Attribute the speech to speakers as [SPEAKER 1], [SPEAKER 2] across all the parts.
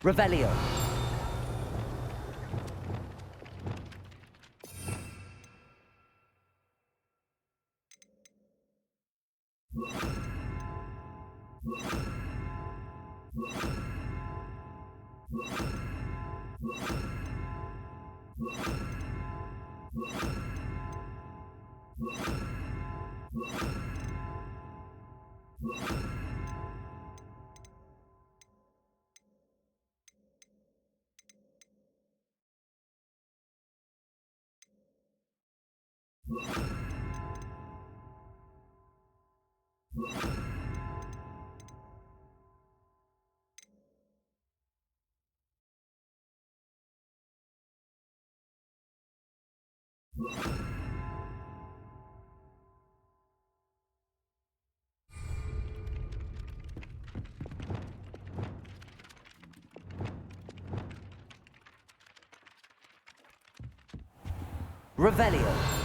[SPEAKER 1] Revelio. Revelio.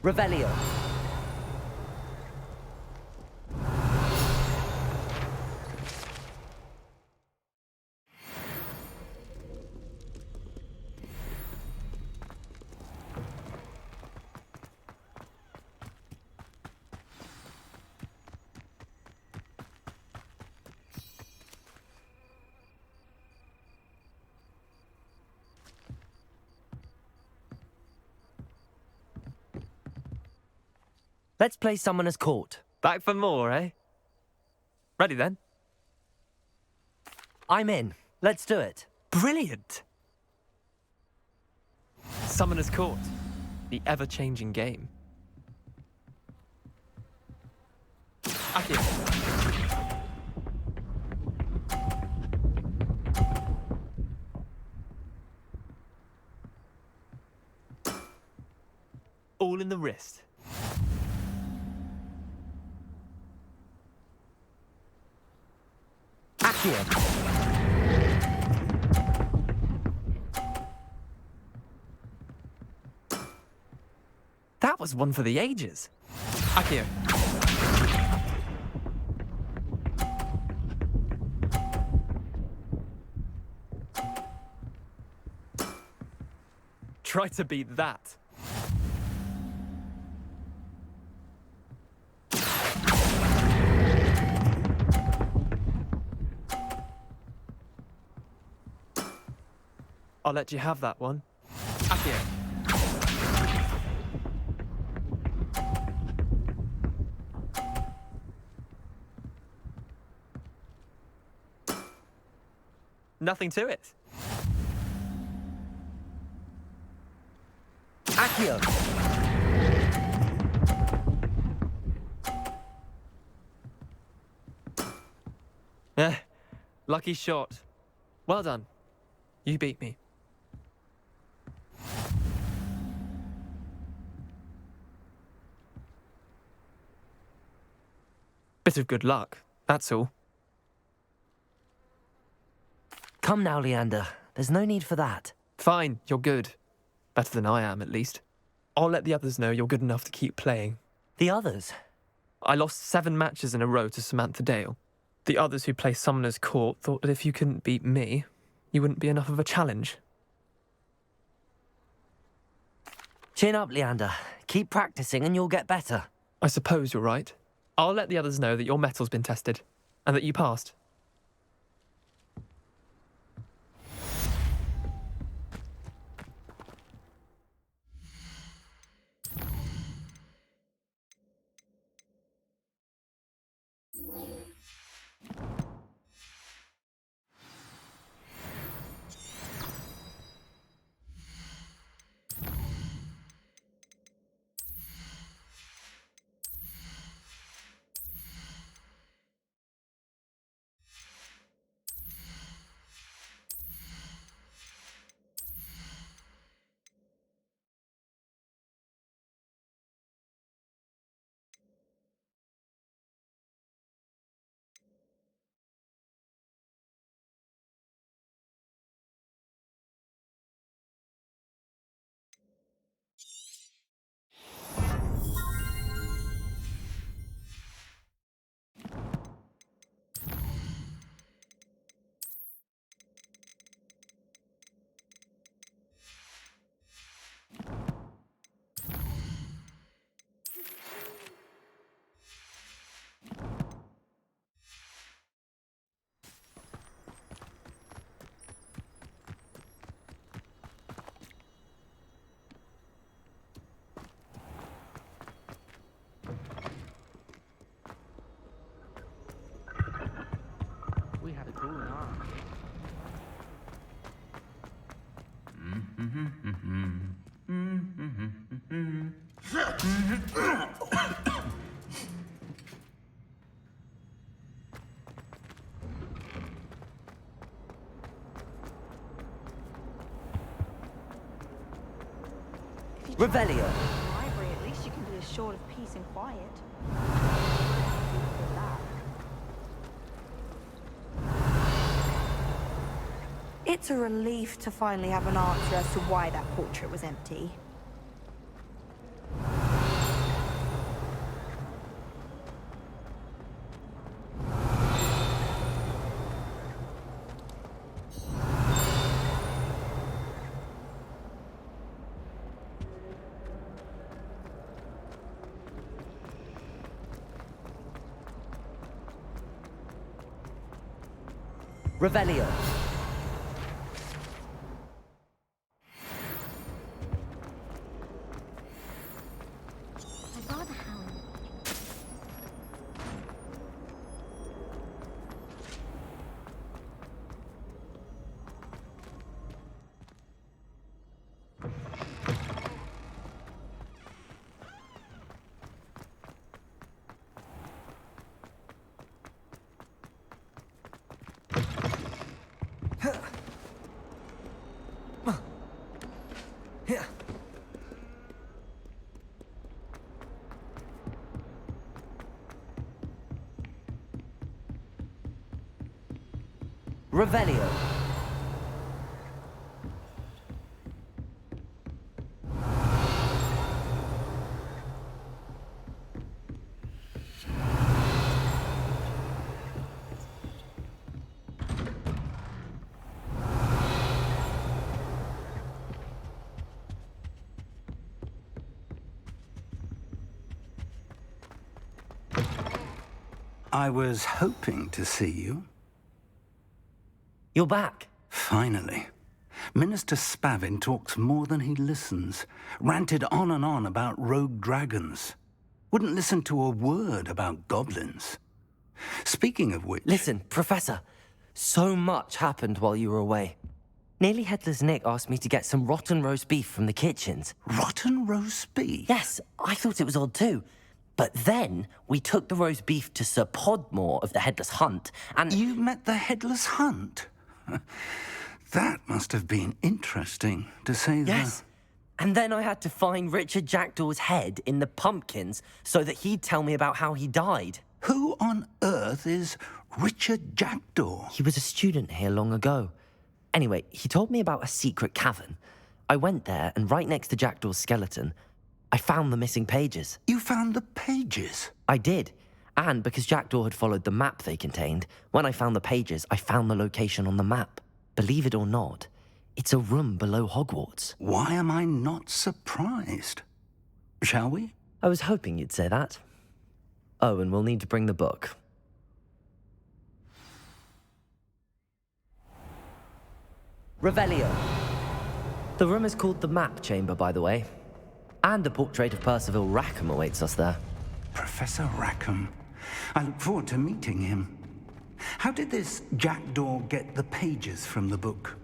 [SPEAKER 1] Revelio. Let's play Summoner's Court.
[SPEAKER 2] Back for more, eh? Ready then?
[SPEAKER 1] I'm in. Let's do it.
[SPEAKER 2] Brilliant! Summoner's Court, the ever-changing game. Akio. All in the wrist.
[SPEAKER 1] Accio.
[SPEAKER 2] That was one for the ages. Akio. Try to beat that. I'll let you have that one. Akio. Nothing to it.
[SPEAKER 1] Accio.
[SPEAKER 2] Lucky shot. Well done. You beat me. Bit of good luck, that's all.
[SPEAKER 1] Come now, Leander. There's no need for that.
[SPEAKER 2] Fine, you're good. Better than I am, at least. I'll let the others know you're good enough to keep playing.
[SPEAKER 1] The others?
[SPEAKER 2] I lost 7 matches in a row to Samantha Dale. The others who play Summoner's Court thought that if you couldn't beat me, you wouldn't be enough of a challenge.
[SPEAKER 1] Chin up, Leander. Keep practicing and you'll get better.
[SPEAKER 2] I suppose you're right. I'll let the others know that your metal's been tested, and that you passed.
[SPEAKER 1] We had a cool night. Revelio.
[SPEAKER 3] Library, at least you can be assured of peace and quiet. It's a relief to finally have an answer as to why that portrait was empty.
[SPEAKER 1] Revelio.
[SPEAKER 4] I'd rather howl.
[SPEAKER 1] Revelio.
[SPEAKER 5] I was hoping to see you.
[SPEAKER 1] You're back.
[SPEAKER 5] Finally. Minister Spavin talks more than he listens. Ranted on and on about rogue dragons. Wouldn't listen to a word about goblins. Speaking of which...
[SPEAKER 1] Listen, Professor. So much happened while you were away. Nearly Headless Nick asked me to get some rotten roast beef from the kitchens.
[SPEAKER 5] Rotten roast beef?
[SPEAKER 1] Yes, I thought it was odd too. But then we took the roast beef to Sir Podmore of the Headless Hunt, and...
[SPEAKER 5] You met the Headless Hunt? That must have been interesting, to say the...
[SPEAKER 1] Yes. And then I had to find Richard Jackdaw's head in the pumpkins so that he'd tell me about how he died.
[SPEAKER 5] Who on earth is Richard Jackdaw?
[SPEAKER 1] He was a student here long ago. Anyway, he told me about a secret cavern. I went there, and right next to Jackdaw's skeleton, I found the missing pages.
[SPEAKER 5] You found the pages?
[SPEAKER 1] I did. And because Jackdaw had followed the map they contained, when I found the pages, I found the location on the map. Believe it or not, it's a room below Hogwarts.
[SPEAKER 5] Why am I not surprised? Shall we?
[SPEAKER 1] I was hoping you'd say that. Oh, and we'll need to bring the book. Revelio. The room is called the Map Chamber, by the way. And a portrait of Percival Rackham awaits us there.
[SPEAKER 5] Professor Rackham. I look forward to meeting him. How did this Jackdaw get the pages from the book?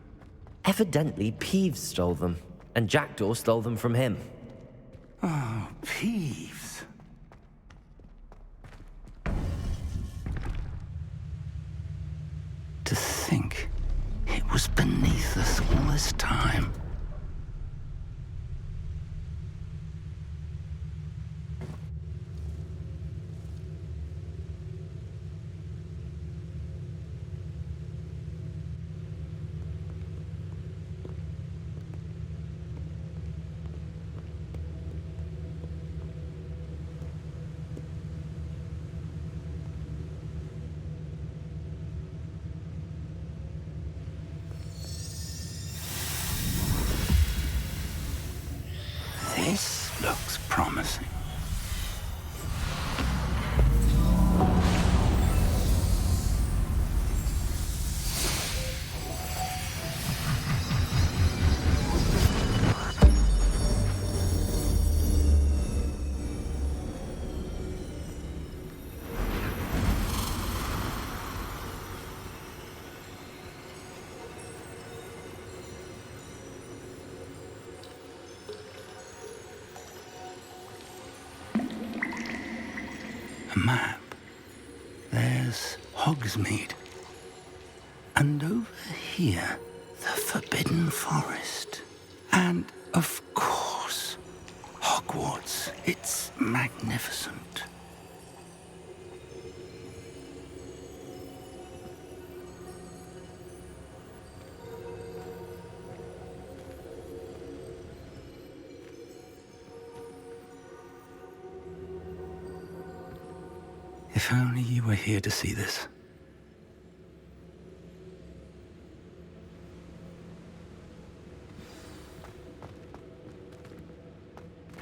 [SPEAKER 1] Evidently, Peeves stole them, and Jackdaw stole them from him.
[SPEAKER 5] Oh, Peeves. To think it was beneath us all this time. This looks promising. A map. There's Hogsmeade. And over here, the Forbidden Forest. And, of course, Hogwarts. It's magnificent. If only you were here to see this.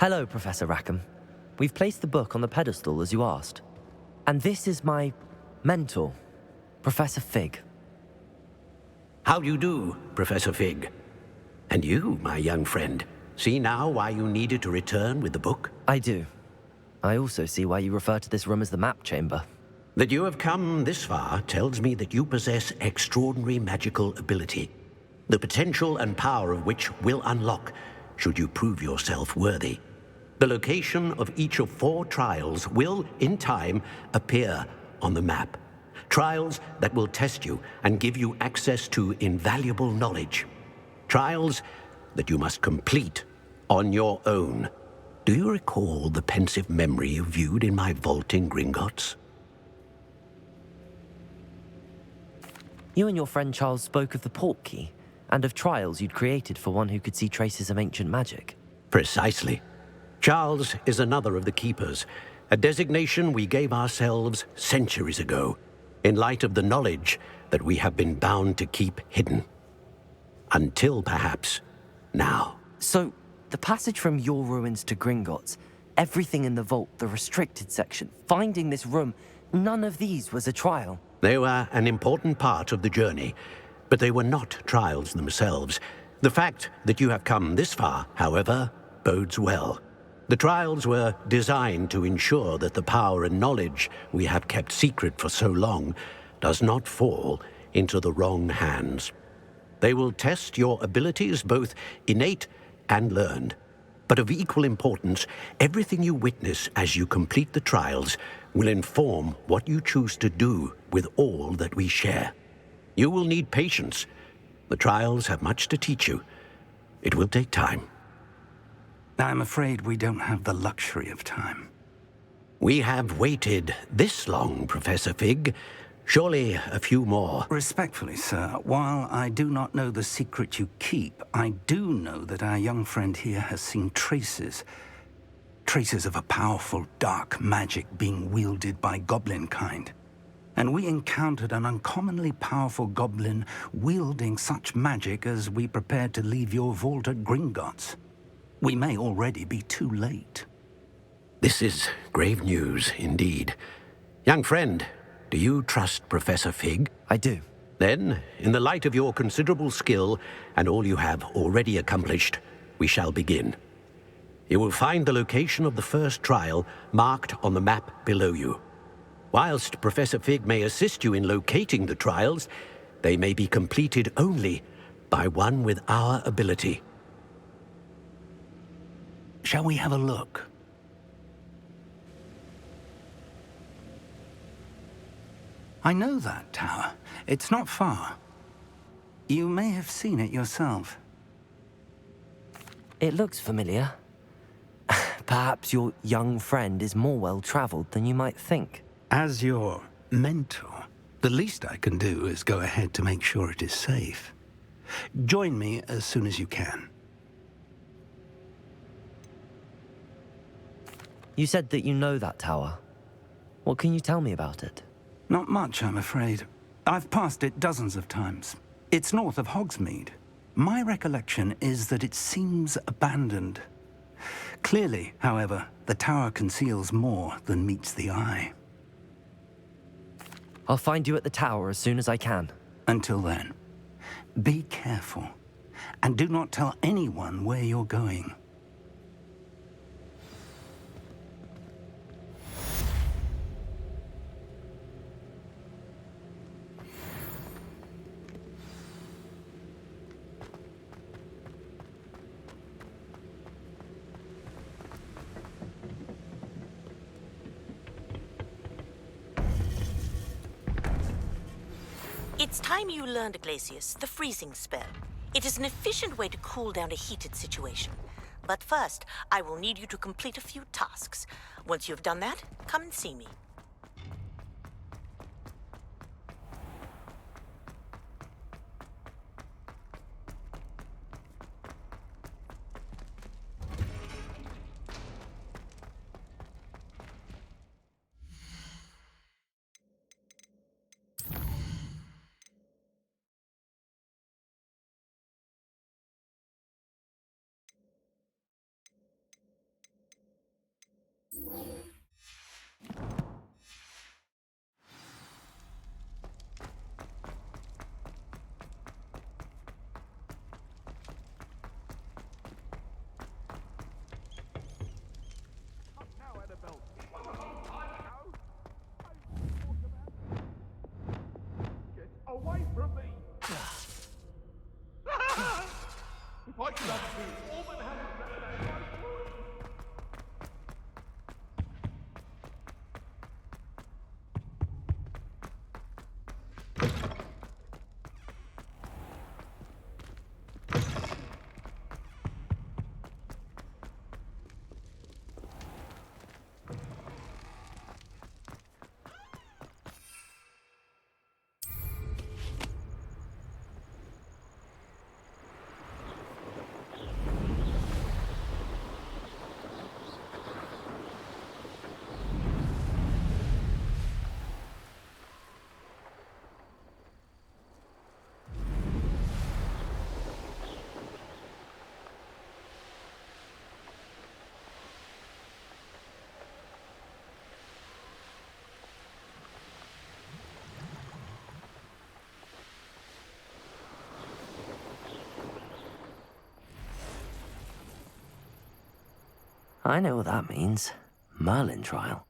[SPEAKER 1] Hello, Professor Rackham. We've placed the book on the pedestal as you asked. And this is my mentor, Professor Fig.
[SPEAKER 4] How do you do, Professor Fig? And you, my young friend, see now why you needed to return with the book?
[SPEAKER 1] I do. I also see why you refer to this room as the Map Chamber.
[SPEAKER 4] That you have come this far tells me that you possess extraordinary magical ability, the potential and power of which will unlock should you prove yourself worthy. The location of each of 4 trials will, in time, appear on the map. Trials that will test you and give you access to invaluable knowledge. Trials that you must complete on your own. Do you recall the pensive memory you viewed in my vault in Gringotts?
[SPEAKER 1] You and your friend Charles spoke of the Portkey, and of trials you'd created for one who could see traces of ancient magic.
[SPEAKER 4] Precisely. Charles is another of the Keepers, a designation we gave ourselves centuries ago, in light of the knowledge that we have been bound to keep hidden. Until, perhaps, now.
[SPEAKER 1] So, the passage from your ruins to Gringotts, everything in the vault, the restricted section, finding this room, none of these was a trial.
[SPEAKER 4] They were an important part of the journey, but they were not trials themselves. The fact that you have come this far, however, bodes well. The trials were designed to ensure that the power and knowledge we have kept secret for so long does not fall into the wrong hands. They will test your abilities, both innate and learned. But of equal importance, everything you witness as you complete the trials will inform what you choose to do with all that we share. You will need patience. The trials have much to teach you. It will take time.
[SPEAKER 5] I'm afraid we don't have the luxury of time.
[SPEAKER 4] We have waited this long, Professor Fig. Surely a few more.
[SPEAKER 5] Respectfully, sir, while I do not know the secret you keep, I do know that our young friend here has seen traces. traces of a powerful dark magic being wielded by goblin kind. And we encountered an uncommonly powerful goblin wielding such magic as we prepared to leave your vault at Gringotts. We may already be too late.
[SPEAKER 4] This is grave news indeed. Young friend, do you trust Professor Fig?
[SPEAKER 1] I do.
[SPEAKER 4] Then, in the light of your considerable skill and all you have already accomplished, we shall begin. You will find the location of the first trial marked on the map below you. Whilst Professor Fig may assist you in locating the trials, they may be completed only by one with our ability.
[SPEAKER 5] Shall we have a look? I know that tower. It's not far. You may have seen it yourself.
[SPEAKER 1] It looks familiar. Perhaps your young friend is more well-traveled than you might think.
[SPEAKER 5] As your mentor, the least I can do is go ahead to make sure it is safe. Join me as soon as you can.
[SPEAKER 1] You said that you know that tower. What can you tell me about it?
[SPEAKER 5] Not much, I'm afraid. I've passed it dozens of times. It's north of Hogsmeade. My recollection is that it seems abandoned. Clearly, however, the tower conceals more than meets the eye.
[SPEAKER 1] I'll find you at the tower as soon as I can.
[SPEAKER 5] Until then, be careful, and do not tell anyone where you're going.
[SPEAKER 6] It's time you learned, Glacius, the freezing spell. It is an efficient way to cool down a heated situation. But first, I will need you to complete a few tasks. Once you've done that, come and see me.
[SPEAKER 7] Away from me! If I could undo all that happened that day, I would!
[SPEAKER 1] I know what that means. Merlin trial.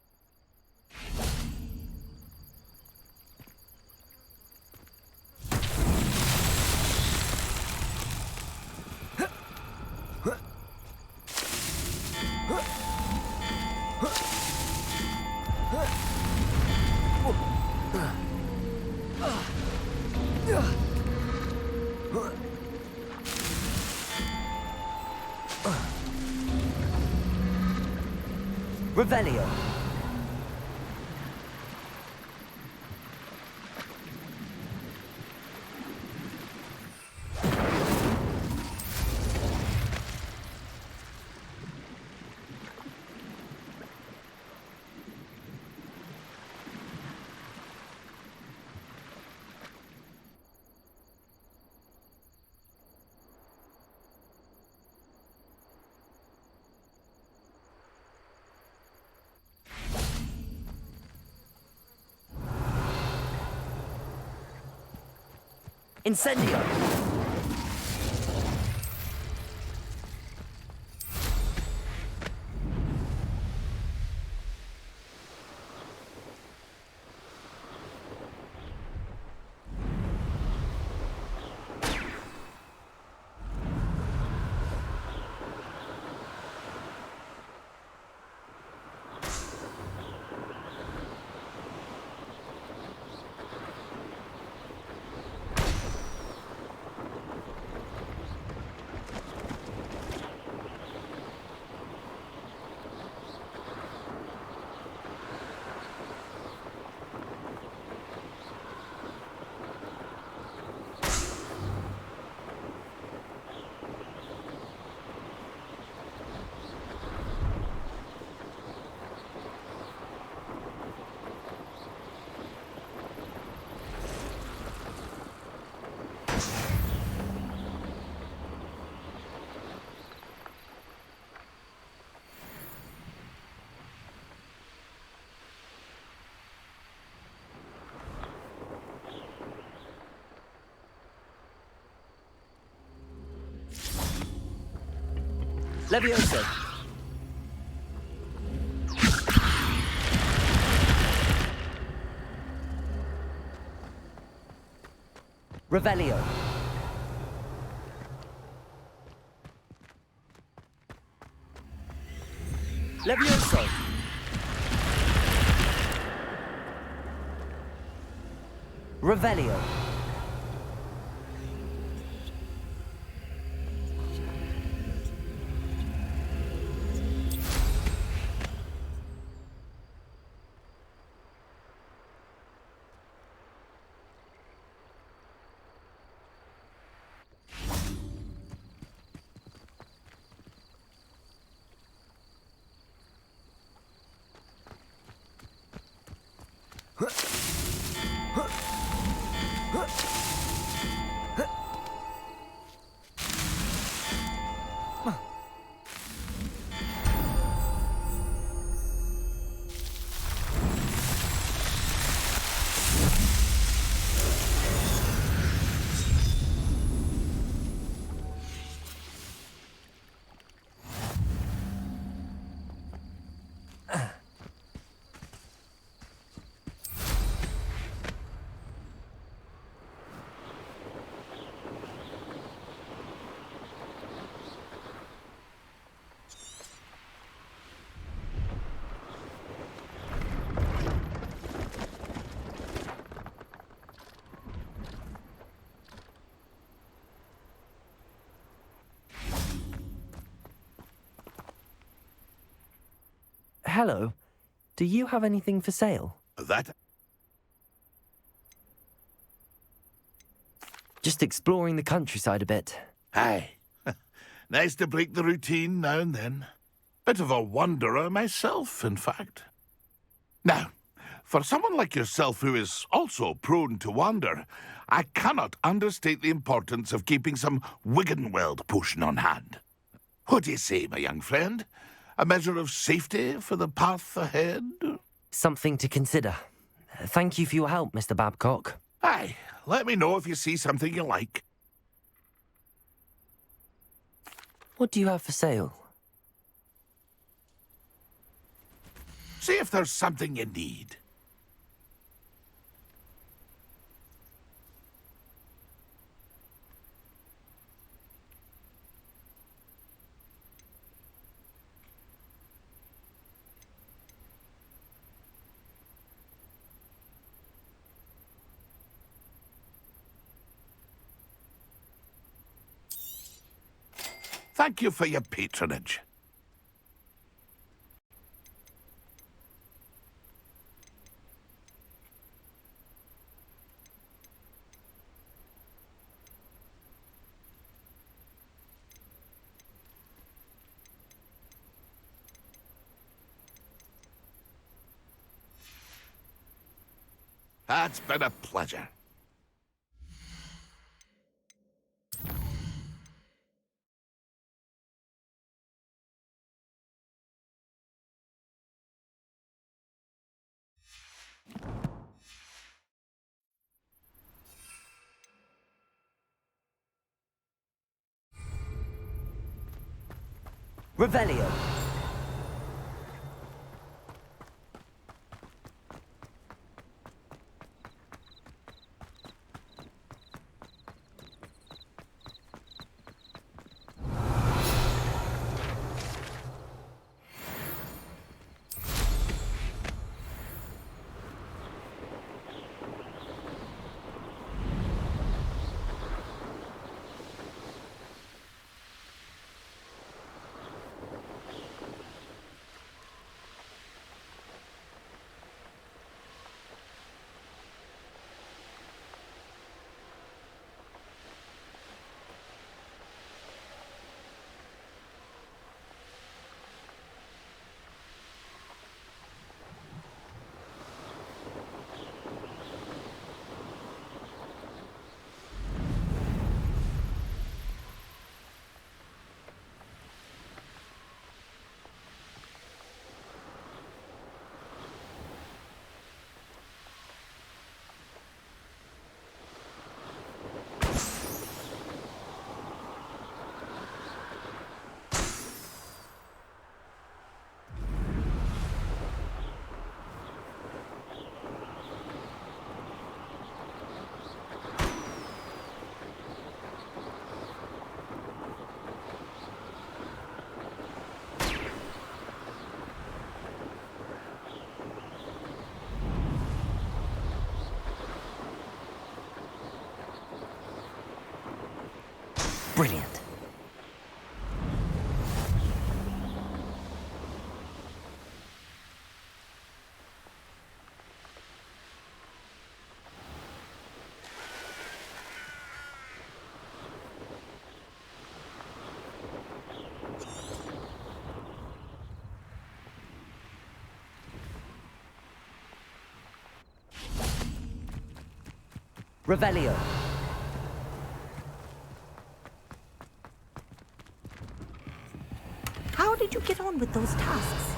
[SPEAKER 1] Revelio. Incendio! Levioso! Revelio! Levioso! Revelio! Hello. Do you have anything for sale?
[SPEAKER 7] That?
[SPEAKER 1] Just exploring the countryside a bit.
[SPEAKER 7] Aye. Nice to break the routine now and then. Bit of a wanderer myself, in fact. Now, for someone like yourself who is also prone to wander, I cannot understate the importance of keeping some Wiggenweld potion on hand. What do you say, my young friend? A measure of safety for the path ahead?
[SPEAKER 1] Something to consider. Thank you for your help, Mr. Babcock.
[SPEAKER 7] Aye, let me know if you see something you like.
[SPEAKER 1] What do you have for sale?
[SPEAKER 7] See if there's something you need. Thank you for your patronage. That's been a pleasure.
[SPEAKER 1] Revelio. Brilliant. Revelio.
[SPEAKER 6] How did you get on with those tasks?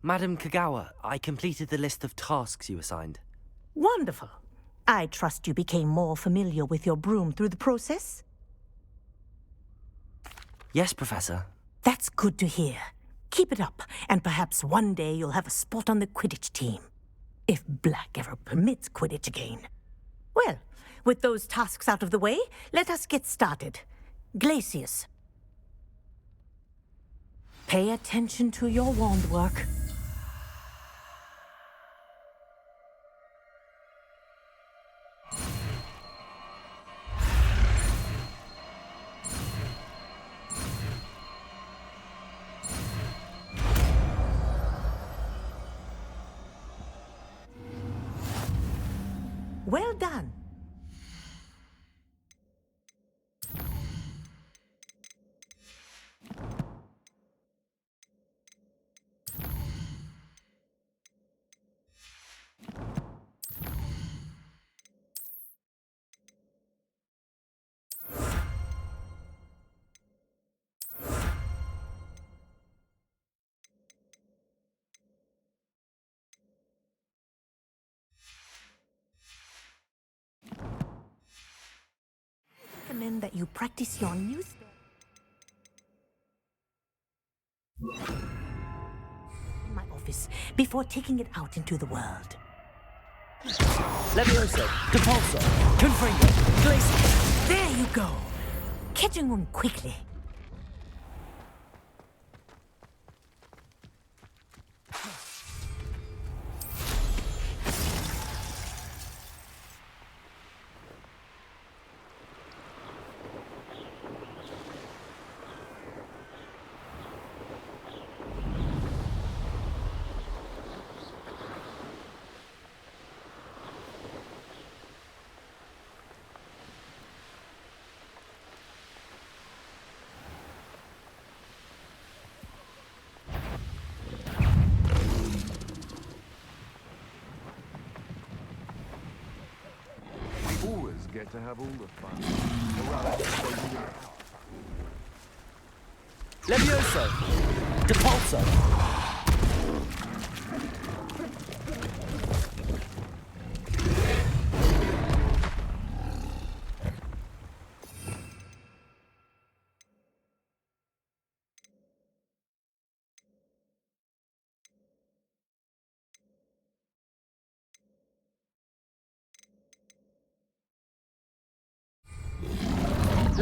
[SPEAKER 1] Madam Kagawa, I completed the list of tasks you assigned.
[SPEAKER 6] Wonderful. I trust you became more familiar with your broom through the process?
[SPEAKER 1] Yes, Professor.
[SPEAKER 6] That's good to hear. Keep it up, and perhaps one day you'll have a spot on the Quidditch team. If Black ever permits Quidditch again. Well, with those tasks out of the way, let us get started. Glacius. Pay attention to your wand work. Well done. I recommend that you practice your new spell in my office before taking it out into the world.
[SPEAKER 1] Levioso, Depulso, Confringo, Glacius.
[SPEAKER 6] There you go. Catching on quickly.
[SPEAKER 8] Always get to have all the fun.
[SPEAKER 1] Levioso, Depulso.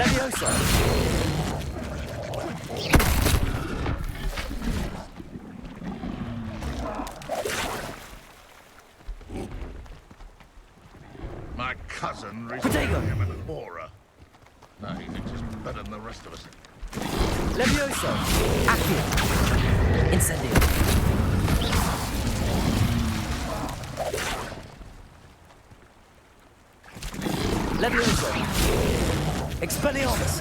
[SPEAKER 1] Levioso!
[SPEAKER 7] My cousin
[SPEAKER 1] Potato.
[SPEAKER 7] recently him an aura. Now he thinks he's better than the rest of us.
[SPEAKER 1] Levioso! Accio! Incendio! Levioso! Expelliarmus!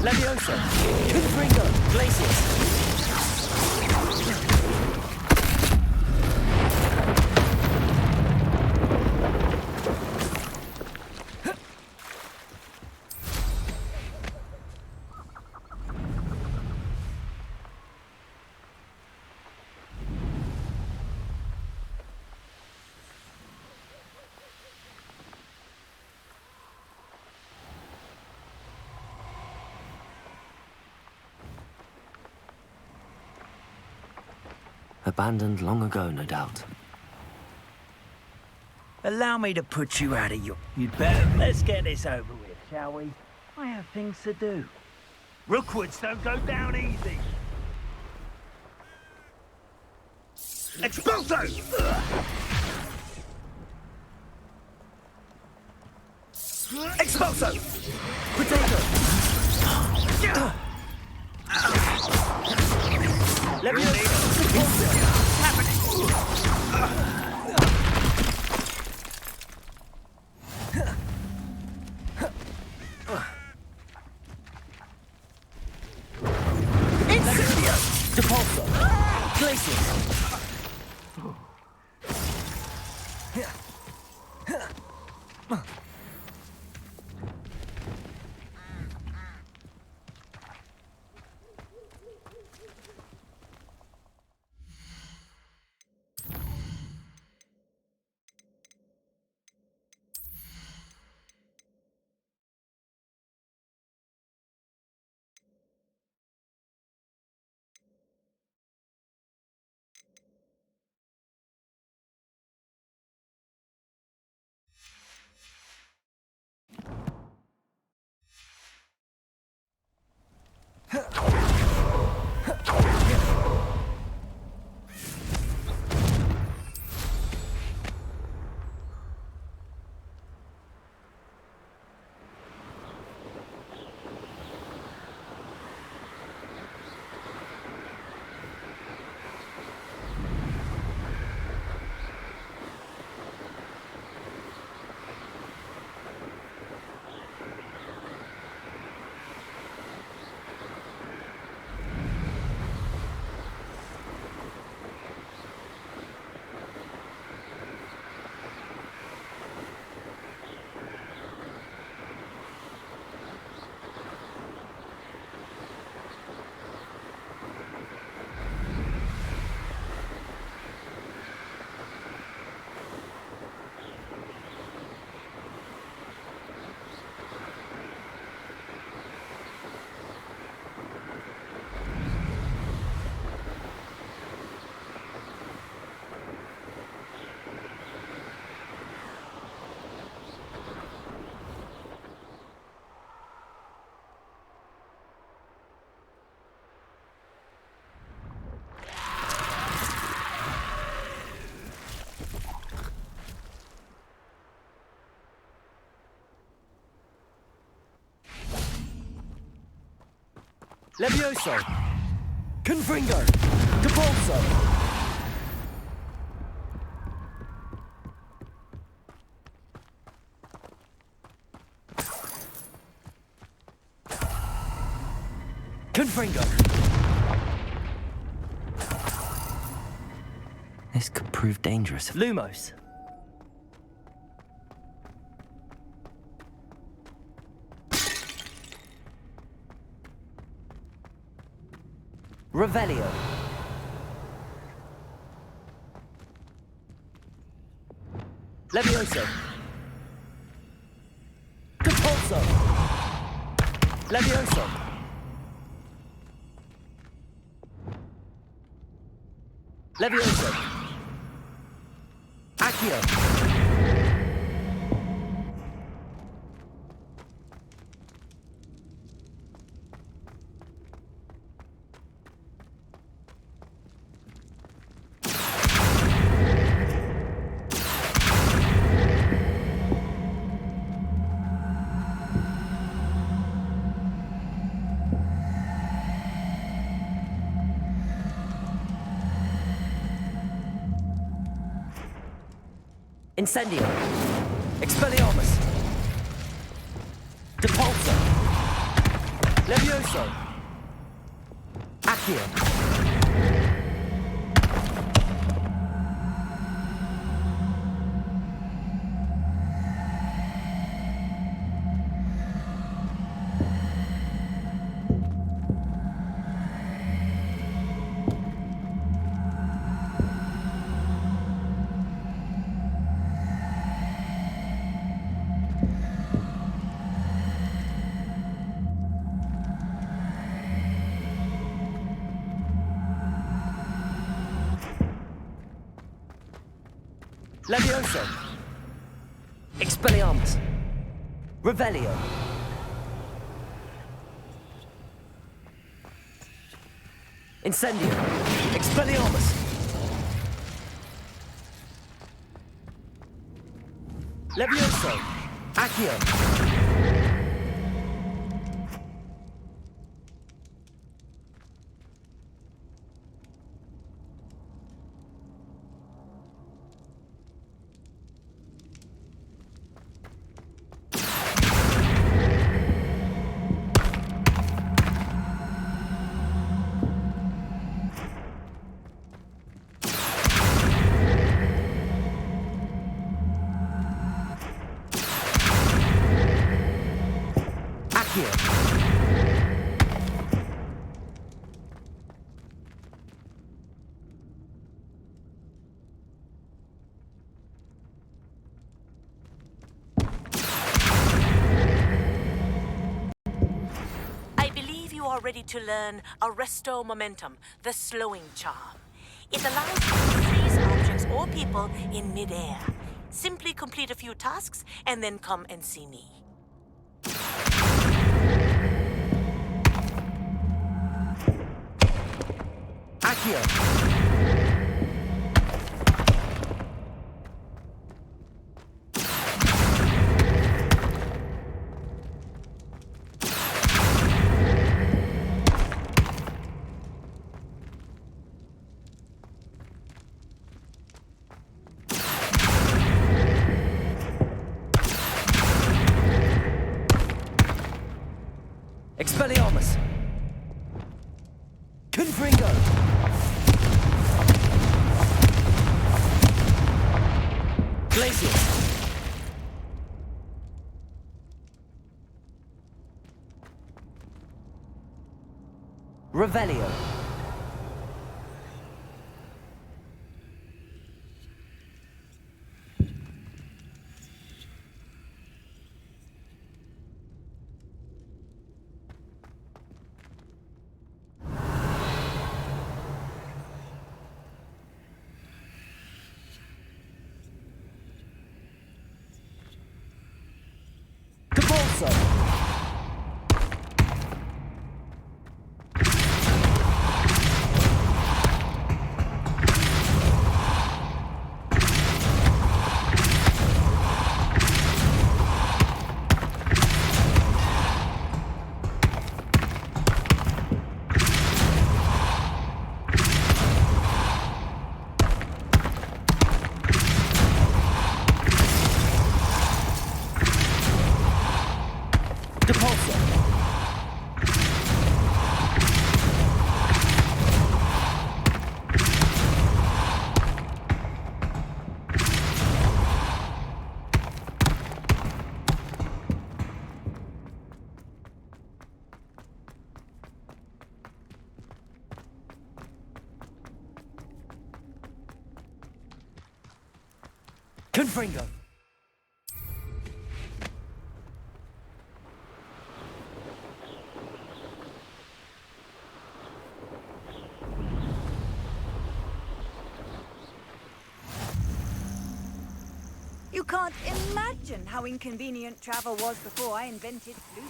[SPEAKER 1] Levioso! Confringo! Glacius! Abandoned long ago, no doubt.
[SPEAKER 9] Allow me to put you out of your... You'd better... Let's get this over with, shall we? I have things to do. Rookwoods don't go down easy. Expulso!
[SPEAKER 1] Expulso! Potato! Levioso! Incendio! Depulso! Glacius! Levioso! Confringo! Depulso! Confringo! This could prove dangerous. Lumos! Revelio. Levioso. Depulso. Levioso. Levioso. Accio! Incendio. Expelliarmus. Depulso. Levioso. Accio. Levioso. Expelliarmus. Revelio. Incendio. Expelliarmus. Levioso. Accio.
[SPEAKER 6] Ready to learn Arresto Momentum, the slowing charm. It allows you to freeze objects or people in midair. Simply complete a few tasks and then come and see me.
[SPEAKER 1] Accio. Expelliarmus. Confringo. Glacius. Revelio. Confringo.
[SPEAKER 3] can't imagine how inconvenient travel was before I invented Pluto.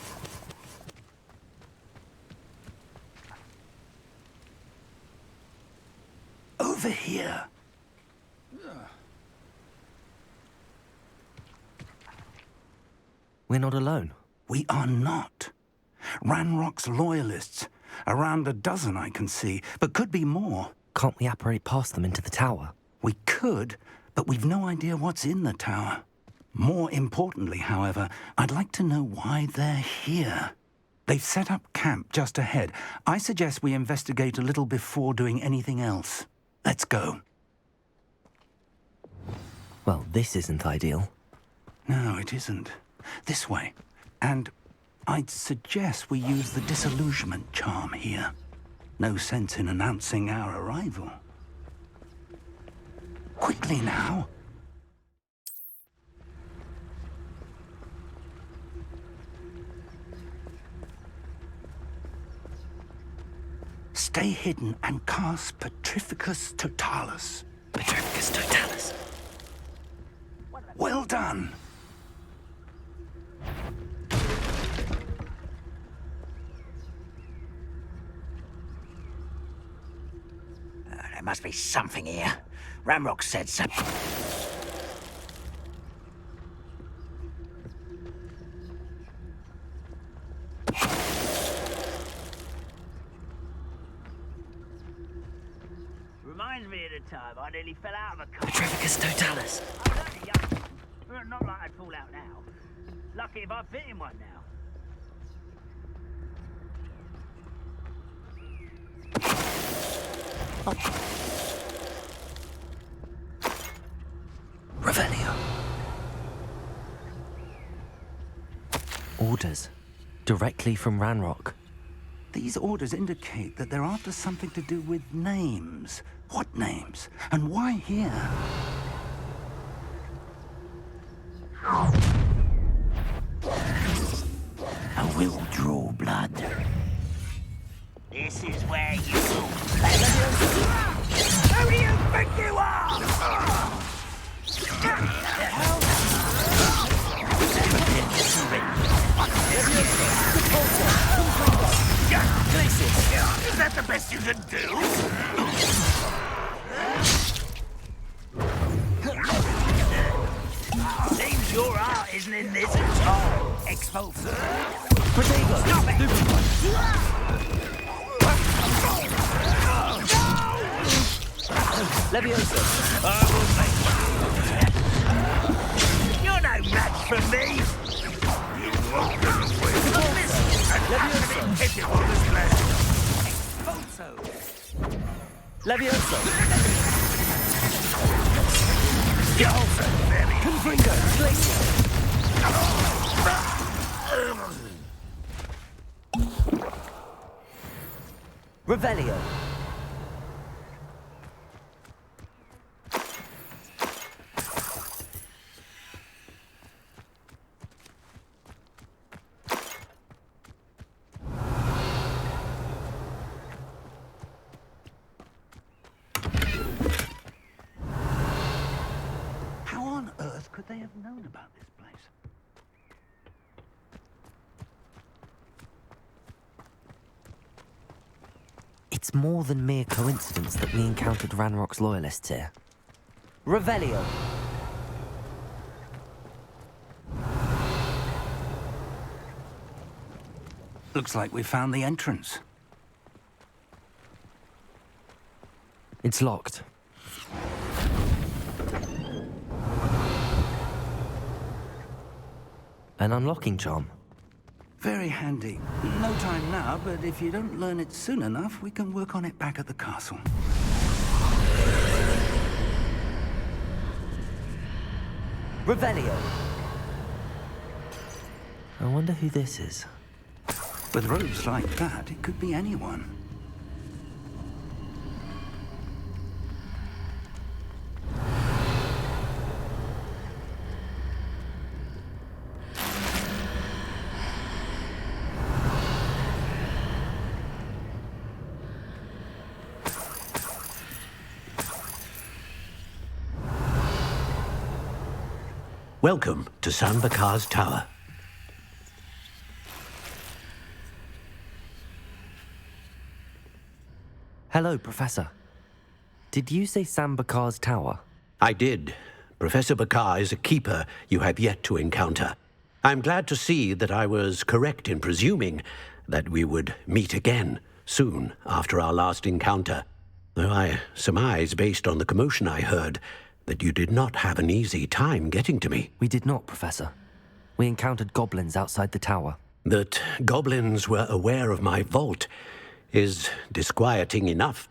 [SPEAKER 5] Over here.
[SPEAKER 1] We're not alone.
[SPEAKER 5] We are not. Ranrock's loyalists. Around a dozen I can see, but could be more.
[SPEAKER 1] Can't we apparate past them into the tower?
[SPEAKER 5] We could, but we've no idea what's in the tower. More importantly, however, I'd like to know why they're here. They've set up camp just ahead. I suggest we investigate a little before doing anything else. Let's go.
[SPEAKER 1] Well, this isn't ideal.
[SPEAKER 5] No, it isn't. This way. And I'd suggest we use the disillusionment charm here. No sense in announcing our arrival. Quickly now. Stay hidden and cast Petrificus Totalis.
[SPEAKER 1] Petrificus Totalis.
[SPEAKER 5] Well done.
[SPEAKER 9] There must be something here. Ramrock said so. Reminds me of the time I nearly fell out of a car.
[SPEAKER 1] Petrificus Totalis.
[SPEAKER 9] I was only young. Well, not like I'd fall out now. Lucky if I fit in one now.
[SPEAKER 1] Revelio. Orders. Directly from Ranrock.
[SPEAKER 5] These orders indicate that they're after something to do with names. What names? And why here?
[SPEAKER 9] I will draw blood. This is where you will play. Who do you think you are? The hell?
[SPEAKER 7] Is that the best you can do?
[SPEAKER 9] Seems your art isn't in this at all, Expulsor.
[SPEAKER 1] Protego!
[SPEAKER 9] Stop it!
[SPEAKER 1] Leviosa!
[SPEAKER 9] I will make you. You're no match for me.
[SPEAKER 7] You won't get away.
[SPEAKER 1] Leviosa!
[SPEAKER 7] Hit him on his leg.
[SPEAKER 9] Expulso.
[SPEAKER 1] Leviosa!
[SPEAKER 7] You're also very
[SPEAKER 1] Confringo! Glacier! Revelio!
[SPEAKER 5] How on earth could they have known about this place?
[SPEAKER 1] It's more than mere coincidence that we encountered Ranrock's loyalists here. Revelio!
[SPEAKER 5] Looks like we found the entrance.
[SPEAKER 1] It's locked. An unlocking charm.
[SPEAKER 5] Very handy. No time now, but if you don't learn it soon enough, we can work on it back at the castle.
[SPEAKER 1] Revelio! I wonder who this is.
[SPEAKER 5] With robes like that, it could be anyone.
[SPEAKER 4] Welcome to San Bakar's Tower.
[SPEAKER 1] Hello, Professor. Did you say Sam Bakar's tower?
[SPEAKER 4] I did. Professor Bakar is a keeper you have yet to encounter. I'm glad to see that I was correct in presuming that we would meet again soon after our last encounter, though I surmise, based on the commotion I heard, that you did not have an easy time getting to me.
[SPEAKER 1] We did not, Professor. We encountered goblins outside the tower.
[SPEAKER 4] That goblins were aware of my vault is disquieting enough.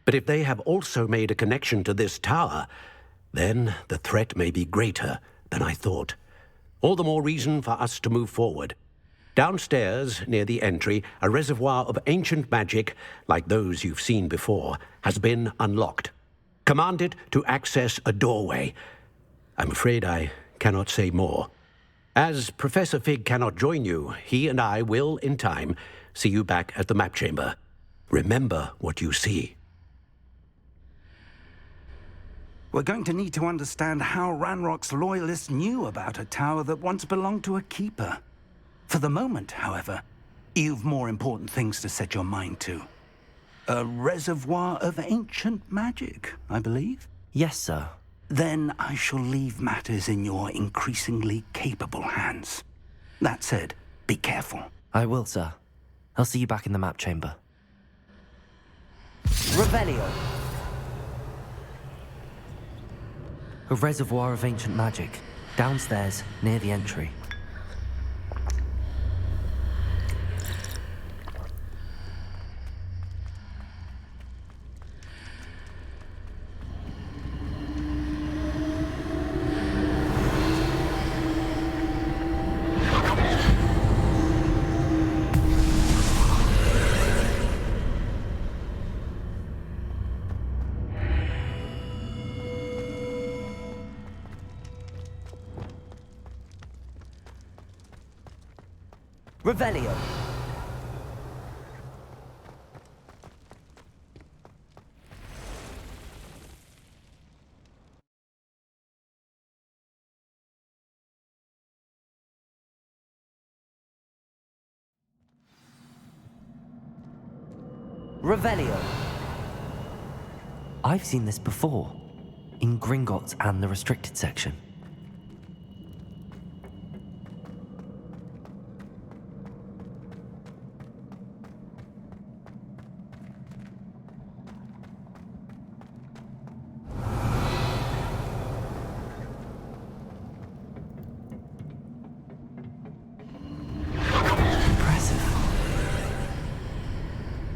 [SPEAKER 4] But if they have also made a connection to this tower, then the threat may be greater than I thought. All the more reason for us to move forward. Downstairs, near the entry, a reservoir of ancient magic, like those you've seen before, has been unlocked. Command it to access a doorway. I'm afraid I cannot say more. As Professor Fig cannot join you, he and I will, in time, see you back at the map chamber. Remember what you see.
[SPEAKER 5] We're going to need to understand how Ranrock's loyalists knew about a tower that once belonged to a keeper. For the moment, however, you've more important things to set your mind to. A reservoir of ancient magic, I believe?
[SPEAKER 1] Yes, sir.
[SPEAKER 5] Then I shall leave matters in your increasingly capable hands. That said, be careful.
[SPEAKER 1] I will, sir. I'll see you back in the map chamber. Revelio! A reservoir of ancient magic, downstairs, near the entry. Revelio. Revelio. I've seen this before, in Gringotts and the restricted section.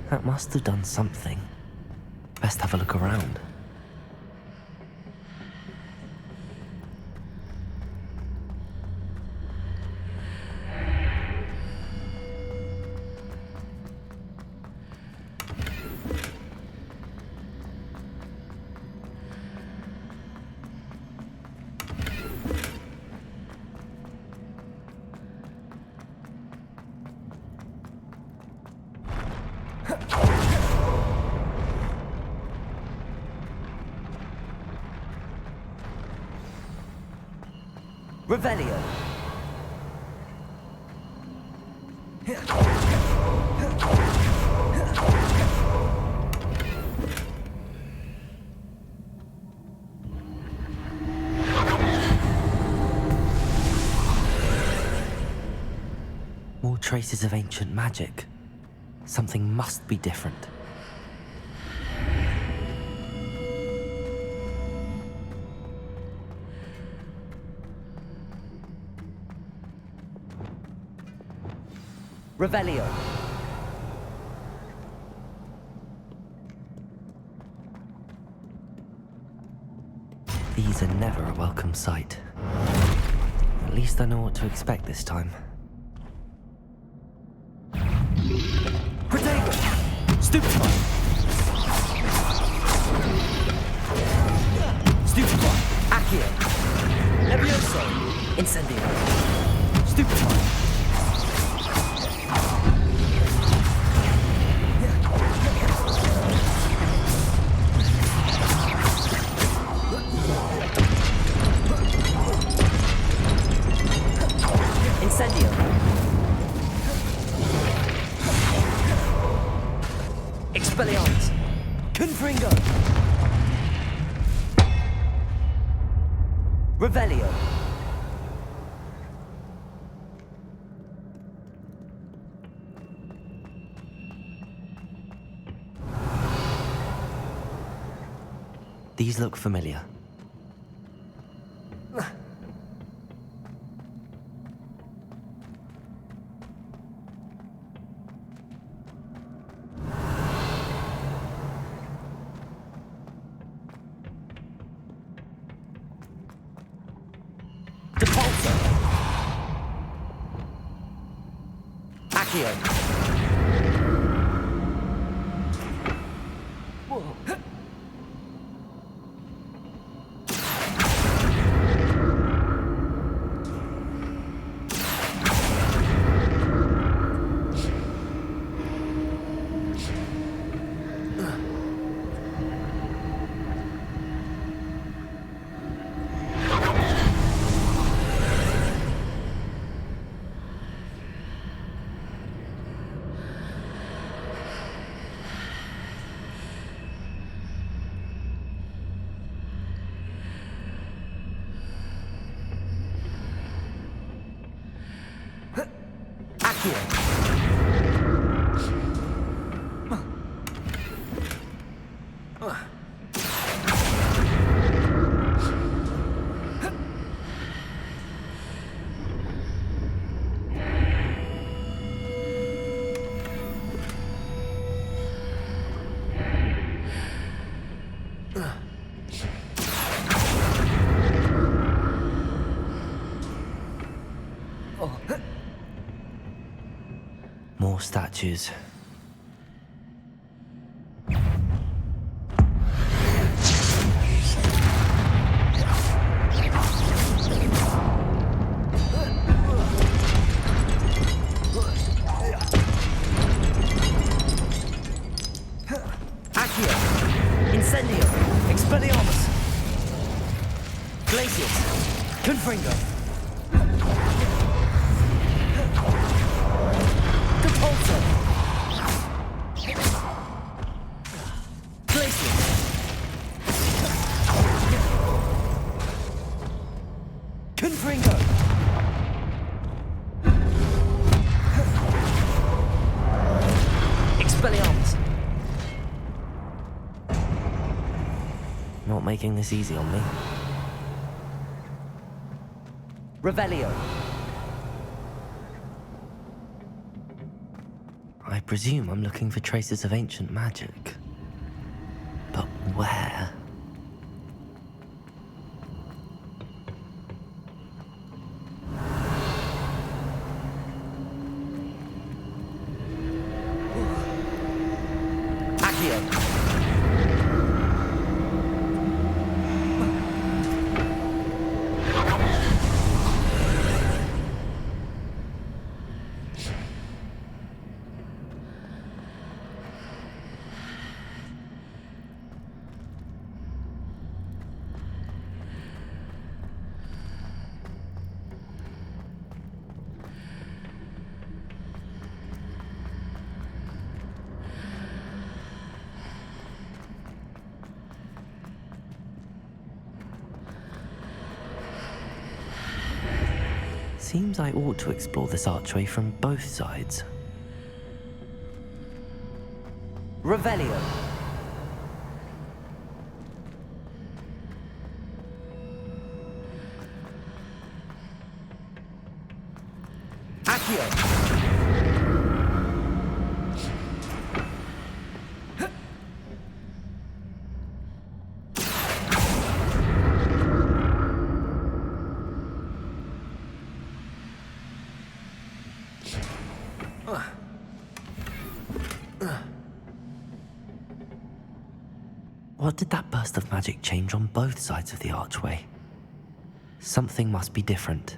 [SPEAKER 1] That must have done something. Best have a look around. Revelio. More traces of ancient magic. Something must be different. Revelio. These are never a welcome sight. At least I know what to expect this time. Protego! Stupefy! Stupefy! Accio! Levioso! Incendio! Stupefy! Confringo! Revelio! These look familiar. More statues. Accio! Incendio! Expelliarmus! Glacius! Confringo! Depulso! Glacius! Confringo! Expelliarmus! Not making this easy on me. Revelio. I presume I'm looking for traces of ancient magic. But where? Accio. Seems I ought to explore this archway from both sides. Revelio. Accio. What did that burst of magic change on both sides of the archway? Something must be different.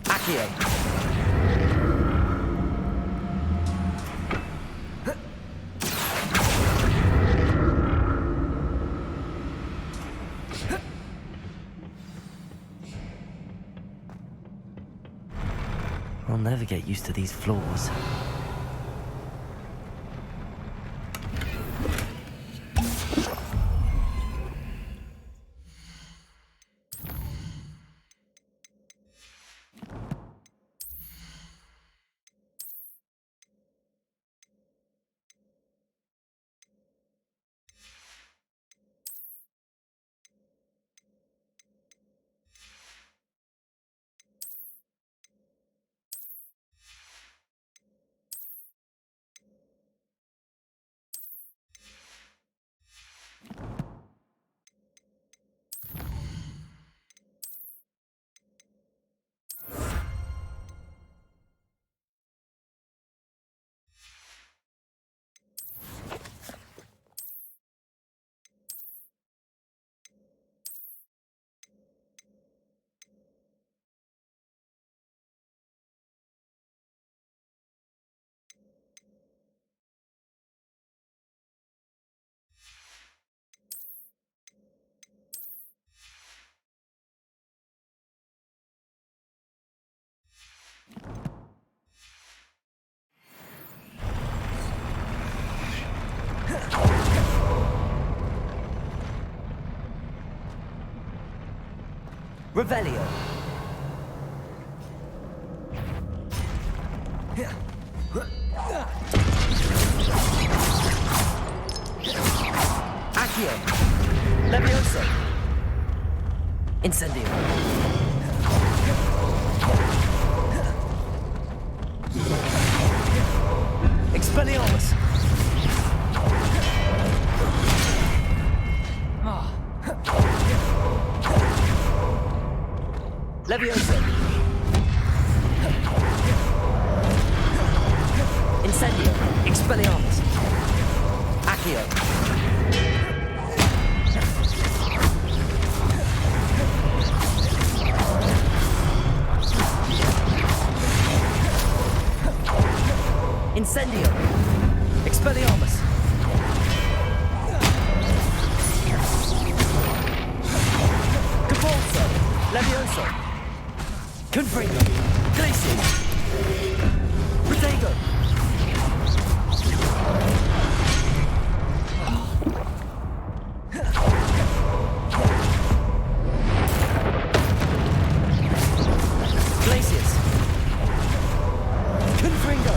[SPEAKER 1] Accio. I'll never get used to these floors. Revelio. Accio. Levioso. Incendio. Expelliarmus. Levioso. Incendio. Expelliarmus. Accio. Incendio. Expelliarmus. Caporzo. Levioso. Confringo. Glacier. Protego. Glaciers. Confringo.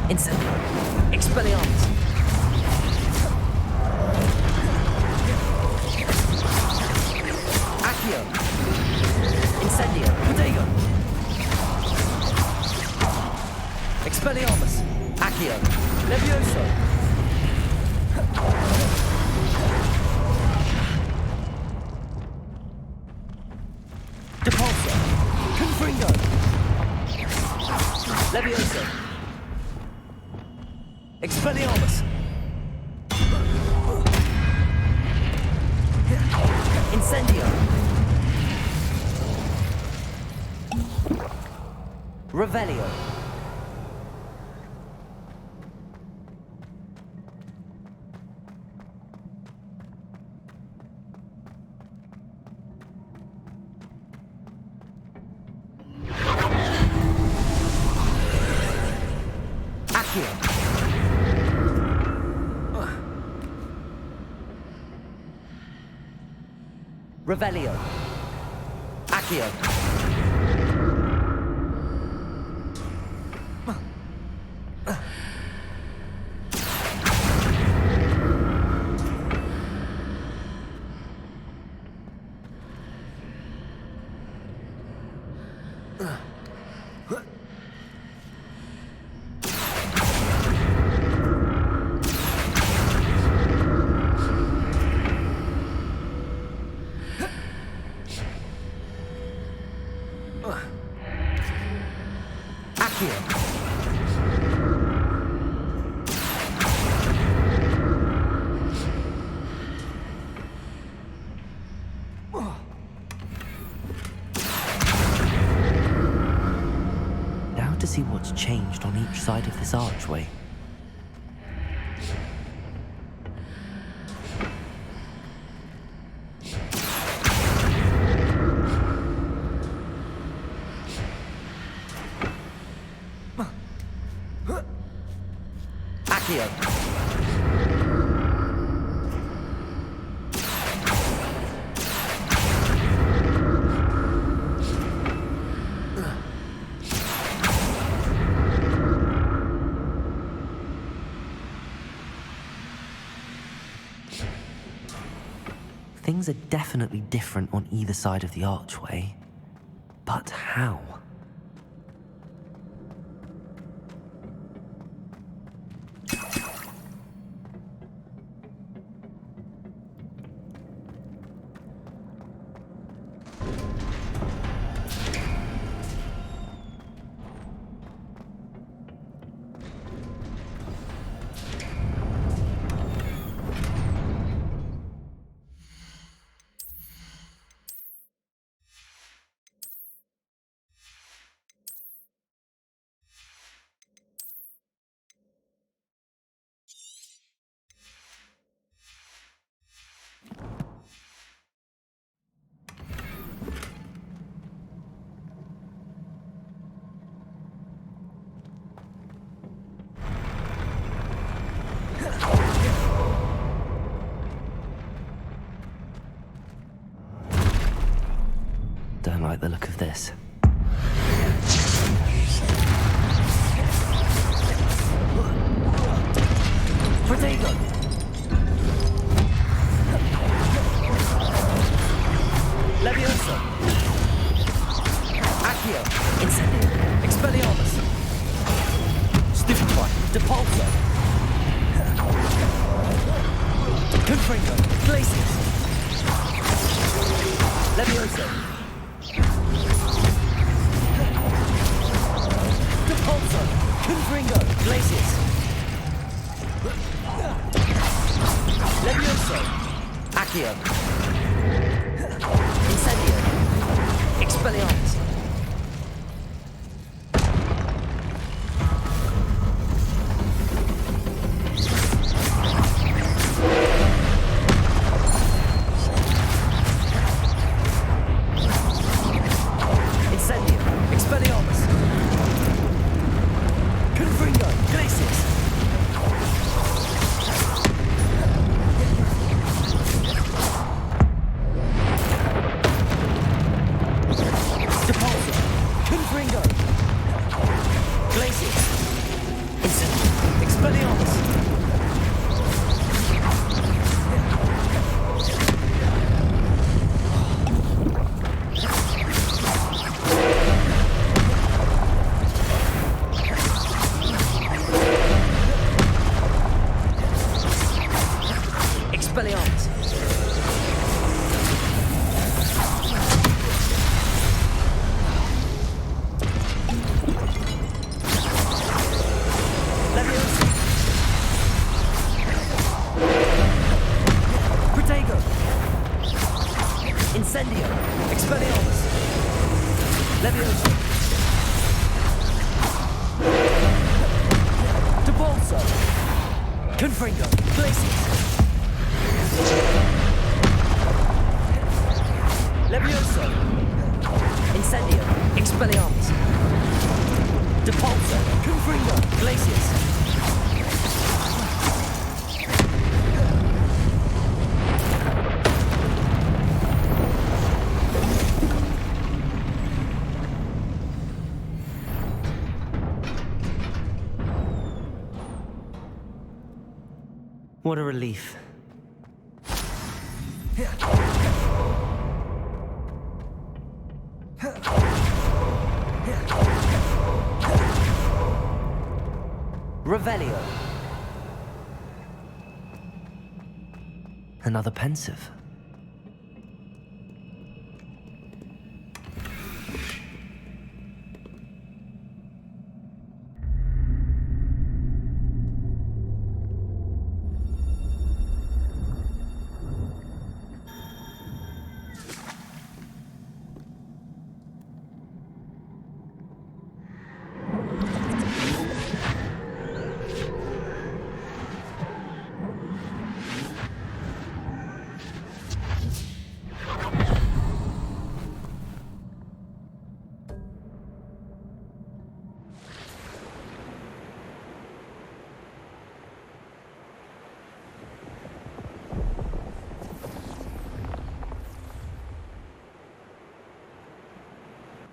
[SPEAKER 1] Incendio. Expelliarmus. Accio. Incendio. Protego. Expelliarmus. Accio. Levioso. Depulso. Confringo. Levioso. Expelliarmus. Incendio. Revelio. Accio. Revelio. Accio. Now to see what's changed on each side of this archway. Things are definitely different on either side of the archway. But how? Don't like the look of this. Protego! Levioso! Accio! Incendio! Expelliarmus! Stupefy! Depulso! Confringo! Glacius! Levioso! Depulso! Confringo! Glacius! Levioso! Accio! Incendio! Expelliarmus! Incendio! Expelliarmus! Confringo! Glacius! Depulso! Confringo! Glacius! Incendio! Expelliarmus! Expelliarmus! Levioso! Protego! Incendio! Expelliarmus! Levioso! Depulso! Confringo! Glacius! Levioso! Incendio! Expelliarmus! Depulso! Confringo! Glacius! What a relief. Revelio. Another pensive.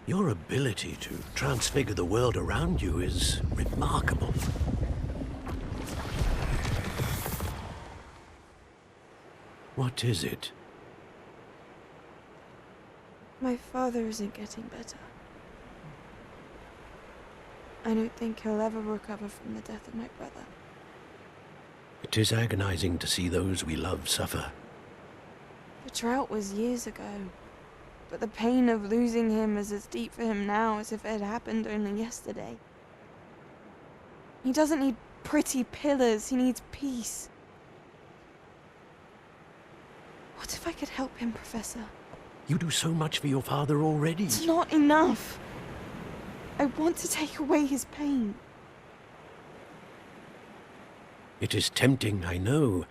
[SPEAKER 4] Your ability to transfigure the world around you is remarkable. What is it?
[SPEAKER 10] My father isn't getting better. I don't think he'll ever recover from the death of my brother.
[SPEAKER 4] It is agonizing to see those we love suffer.
[SPEAKER 10] The drought was years ago, but the pain of losing him is as deep for him now as if it had happened only yesterday. He doesn't need pretty pillars, he needs peace. What if I could help him, Professor?
[SPEAKER 4] You do so much for your father already.
[SPEAKER 10] It's not enough. I want to take away his pain.
[SPEAKER 4] It is tempting, I know,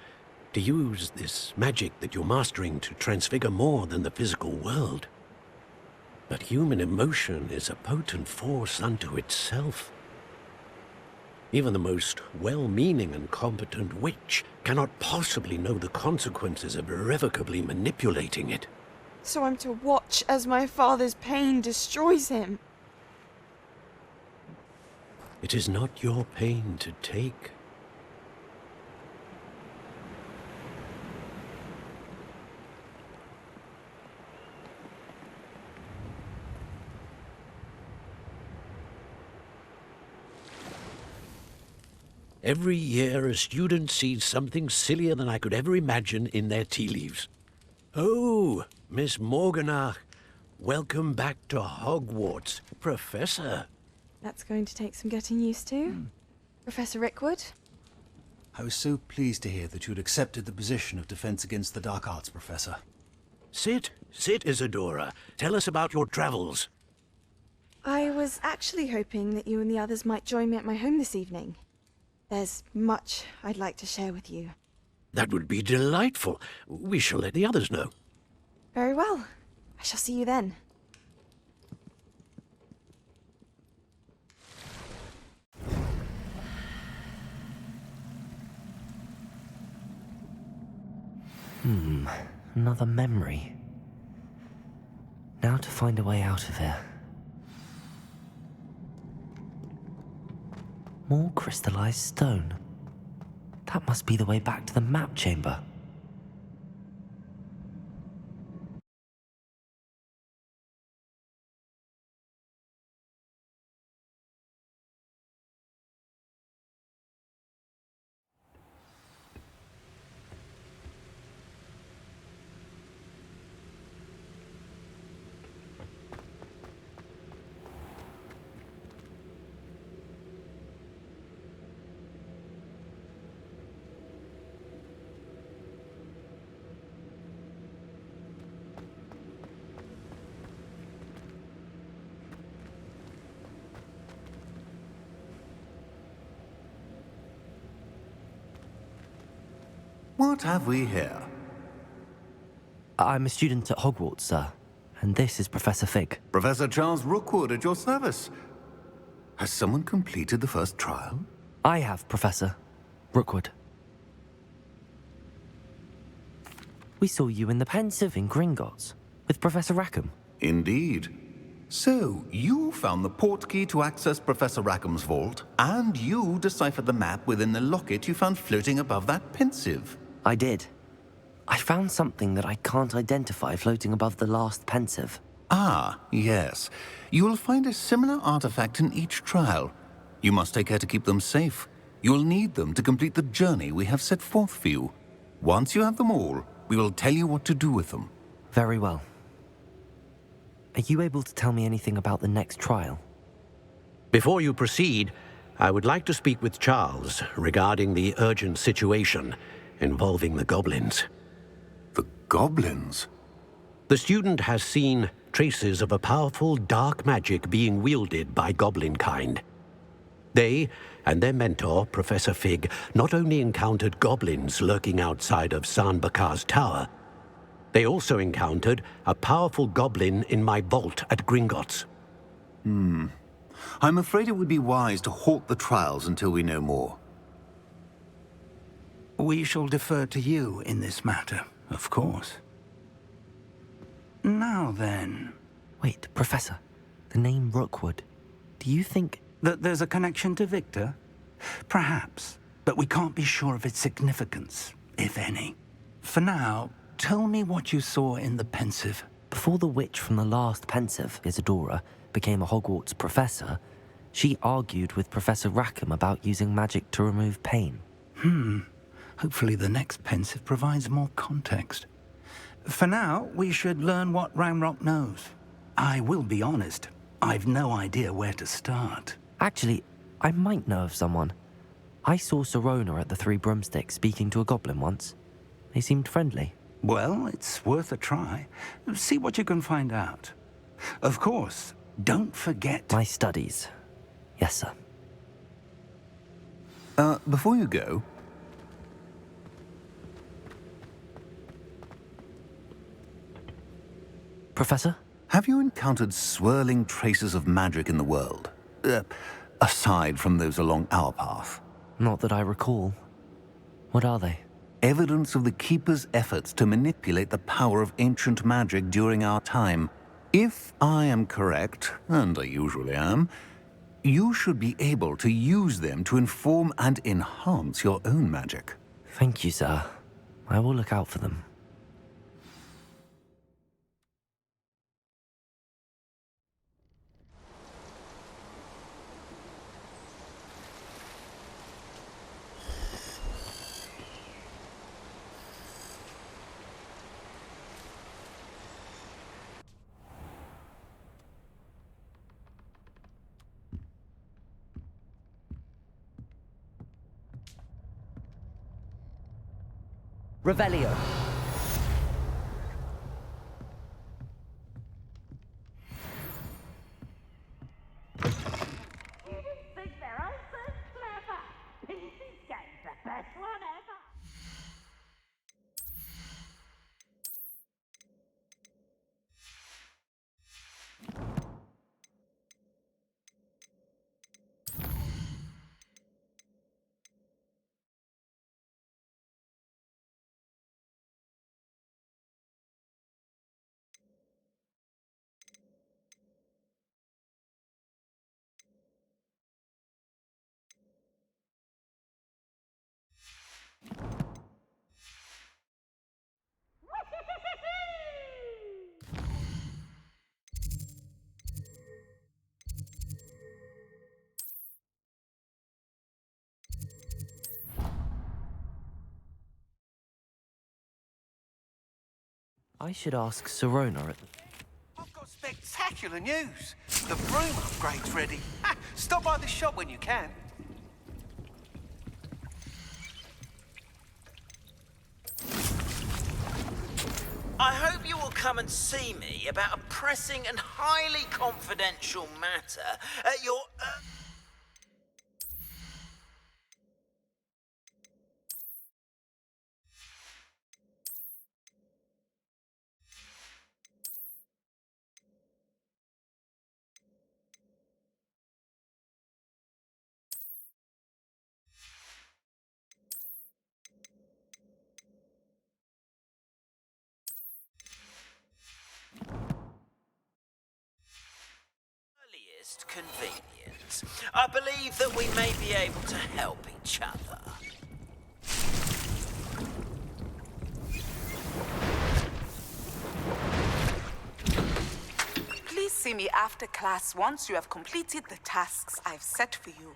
[SPEAKER 4] to use this magic that you're mastering to transfigure more than the physical world. But human emotion is a potent force unto itself. Even the most well-meaning and competent witch cannot possibly know the consequences of irrevocably manipulating it.
[SPEAKER 10] So I'm to watch as my father's pain destroys him.
[SPEAKER 4] It is not your pain to take. Every year, a student sees something sillier than I could ever imagine in their tea leaves. Oh, Miss Morganach, welcome back to Hogwarts, Professor.
[SPEAKER 10] That's going to take some getting used to. Professor Rickwood?
[SPEAKER 11] I was so pleased to hear that you'd accepted the position of Defense Against the Dark Arts, Professor.
[SPEAKER 4] Sit, Isadora. Tell us about your travels.
[SPEAKER 10] I was actually hoping that you and the others might join me at my home this evening. There's much I'd like to share with you.
[SPEAKER 4] That would be delightful. We shall let the others know.
[SPEAKER 10] Very well. I shall see you then.
[SPEAKER 1] Another memory. Now to find a way out of here. More crystallized stone. That must be the way back to the map chamber.
[SPEAKER 5] What have we here?
[SPEAKER 1] I'm a student at Hogwarts, sir. And this is Professor Fig.
[SPEAKER 5] Professor Charles Rookwood at your service. Has someone completed the first trial?
[SPEAKER 1] I have, Professor Rookwood. We saw you in the Pensive in Gringotts with Professor Rackham.
[SPEAKER 5] Indeed. So, you found the portkey to access Professor Rackham's vault, and you deciphered the map within the locket you found floating above that Pensive.
[SPEAKER 1] I did. I found something that I can't identify floating above the last Pensive.
[SPEAKER 5] Ah, yes. You will find a similar artifact in each trial. You must take care to keep them safe. You will need them to complete the journey we have set forth for you. Once you have them all, we will tell you what to do with them.
[SPEAKER 1] Very well. Are you able to tell me anything about the next trial?
[SPEAKER 4] Before you proceed, I would like to speak with Charles regarding the urgent situation involving the goblins.
[SPEAKER 5] The goblins?
[SPEAKER 4] The student has seen traces of a powerful dark magic being wielded by goblin kind. They and their mentor, Professor Fig, not only encountered goblins lurking outside of San Bakar's tower, they also encountered a powerful goblin in my vault at Gringotts.
[SPEAKER 5] I'm afraid it would be wise to halt the trials until we know more.
[SPEAKER 11] We shall defer to you in this matter, of course. Now then...
[SPEAKER 1] Wait, Professor. The name Rookwood. Do you think...
[SPEAKER 11] that there's a connection to Victor? Perhaps, but we can't be sure of its significance, if any. For now, tell me what you saw in the Pensive.
[SPEAKER 1] Before the witch from the last pensive, Isadora, became a Hogwarts professor, she argued with Professor Rackham about using magic to remove pain.
[SPEAKER 5] Hopefully the next pensive provides more context. For now, we should learn what Ramrock knows. I will be honest, I've no idea where to start.
[SPEAKER 1] Actually, I might know of someone. I saw Sirona at the Three Broomsticks speaking to a goblin once. They seemed friendly.
[SPEAKER 5] Well, it's worth a try. See what you can find out. Of course, don't forget...
[SPEAKER 1] My studies. Yes, sir.
[SPEAKER 12] Before you go...
[SPEAKER 1] Professor?
[SPEAKER 12] Have you encountered swirling traces of magic in the world? Aside from those along our path?
[SPEAKER 1] Not that I recall. What are they?
[SPEAKER 12] Evidence of the Keeper's efforts to manipulate the power of ancient magic during our time. If I am correct, and I usually am, you should be able to use them to inform and enhance your own magic.
[SPEAKER 1] Thank you, sir. I will look out for them. Revelio.
[SPEAKER 13] Think they're all so clever. PC's game's the best one ever.
[SPEAKER 1] I should ask Sirona at...
[SPEAKER 14] I've got spectacular news. The broom upgrade's ready. Ha! Stop by the shop when you can.
[SPEAKER 9] I hope you will come and see me about a pressing and highly confidential matter at your... earliest convenience. I believe that we may be able to help each other.
[SPEAKER 15] Please see me after class once you have completed the tasks I've set for you.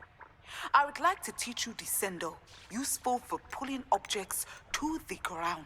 [SPEAKER 15] I would like to teach you Descendo, useful for pulling objects to the ground.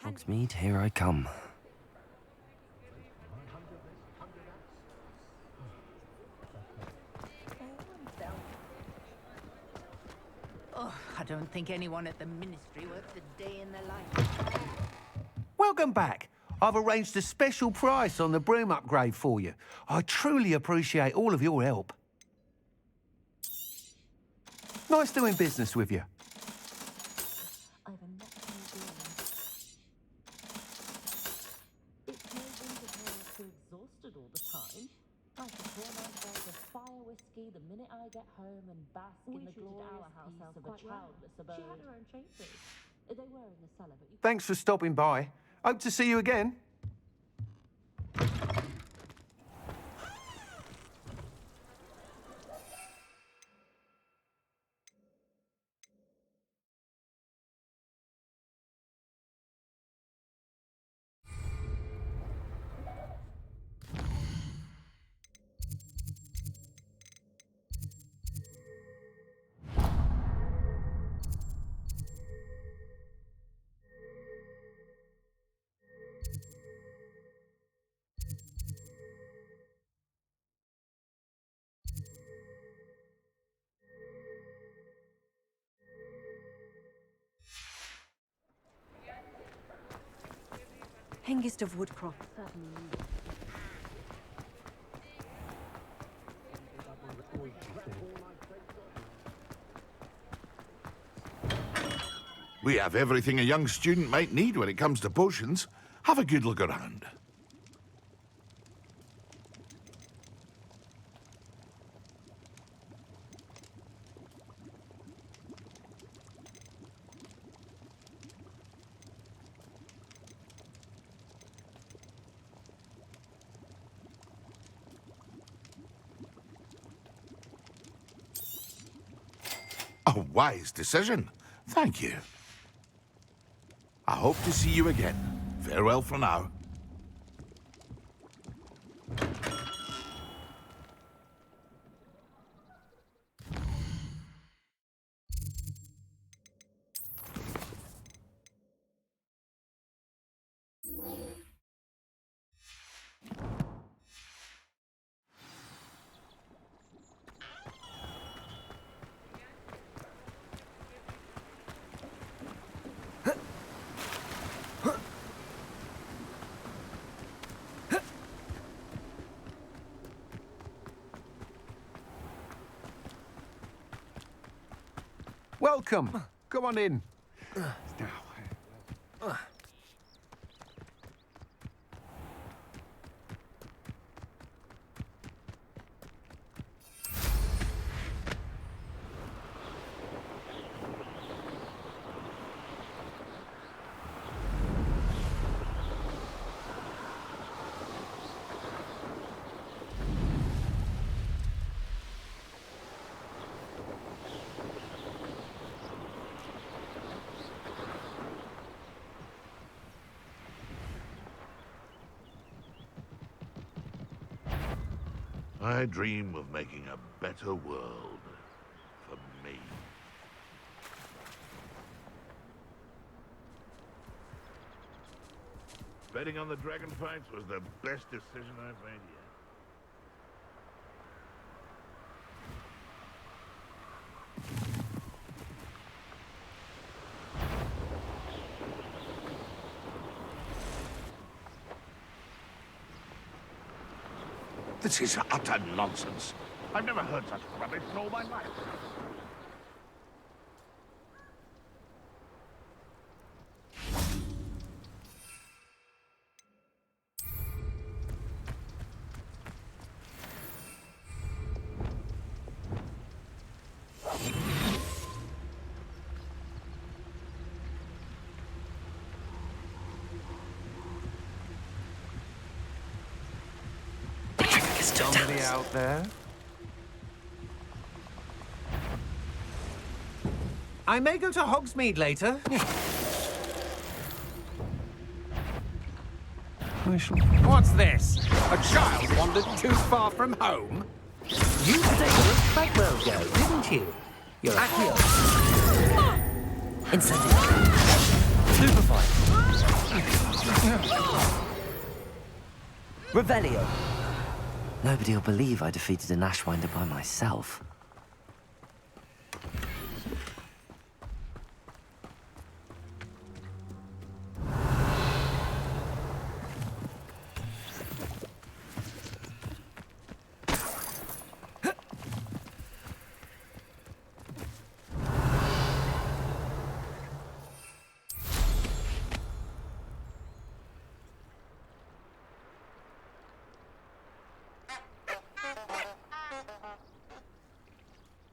[SPEAKER 1] Hogsmeade, here I come.
[SPEAKER 16] Oh, I don't think anyone at the Ministry worked a day in their life.
[SPEAKER 14] Welcome back. I've arranged a special price on the broom upgrade for you. I truly appreciate all of your help. Nice doing business with you.
[SPEAKER 17] Exhausted all the time. I can pour myself a fire whiskey the minute I get home and bask in the glorious peace of a childless abode. She had her own chambers. They were in the cellar, but you...
[SPEAKER 14] Thanks for stopping by. Hope to see you again.
[SPEAKER 3] Hengist of Woodcroft.
[SPEAKER 7] We have everything a young student might need when it comes to potions. Have a good look around. A wise decision. Thank you. I hope to see you again. Farewell for now.
[SPEAKER 14] Welcome. Come on in.
[SPEAKER 7] I dream of making a better world for me. Betting on the dragon fights was the best decision I've made yet. This is utter nonsense. I've never heard such rubbish in all my life.
[SPEAKER 14] Somebody out there? I may go to Hogsmeade later. What's this? A child wandered too far from home?
[SPEAKER 1] You stayed with Bagwell go, didn't you? You're a hero. Incentive. Stupefy. Revelio. Nobody'll believe I defeated an Ashwinder by myself.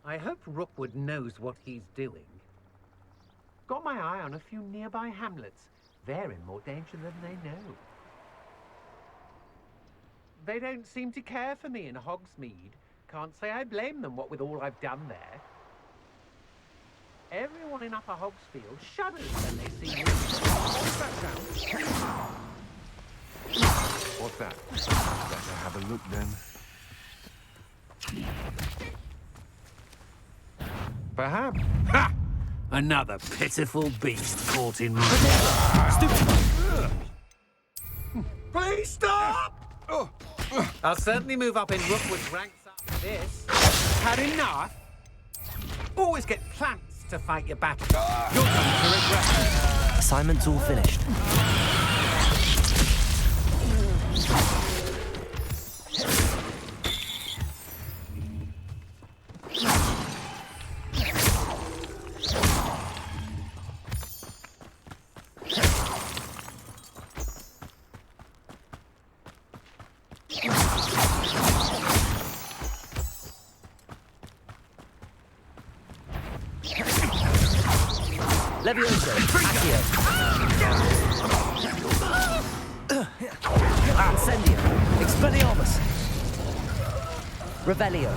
[SPEAKER 14] I hope Rookwood knows what he's doing. Got my eye on a few nearby hamlets. They're in more danger than they know. They don't seem to care for me in Hogsmeade. Can't say I blame them, what with all I've done there. Everyone in Upper Hogsfield shudders when they see me. What's that sound?
[SPEAKER 8] What's that? Better have a look then.
[SPEAKER 14] Perhaps.
[SPEAKER 18] Ha! Another pitiful beast caught in my...
[SPEAKER 14] Please stop! I'll certainly move up in Rookwood's ranks after this. Had enough? Always get plants to fight your battle. You're going to regret it.
[SPEAKER 1] Assignment's all finished. Levioso, Accio. Incendio, Expelliarmus. Revelio.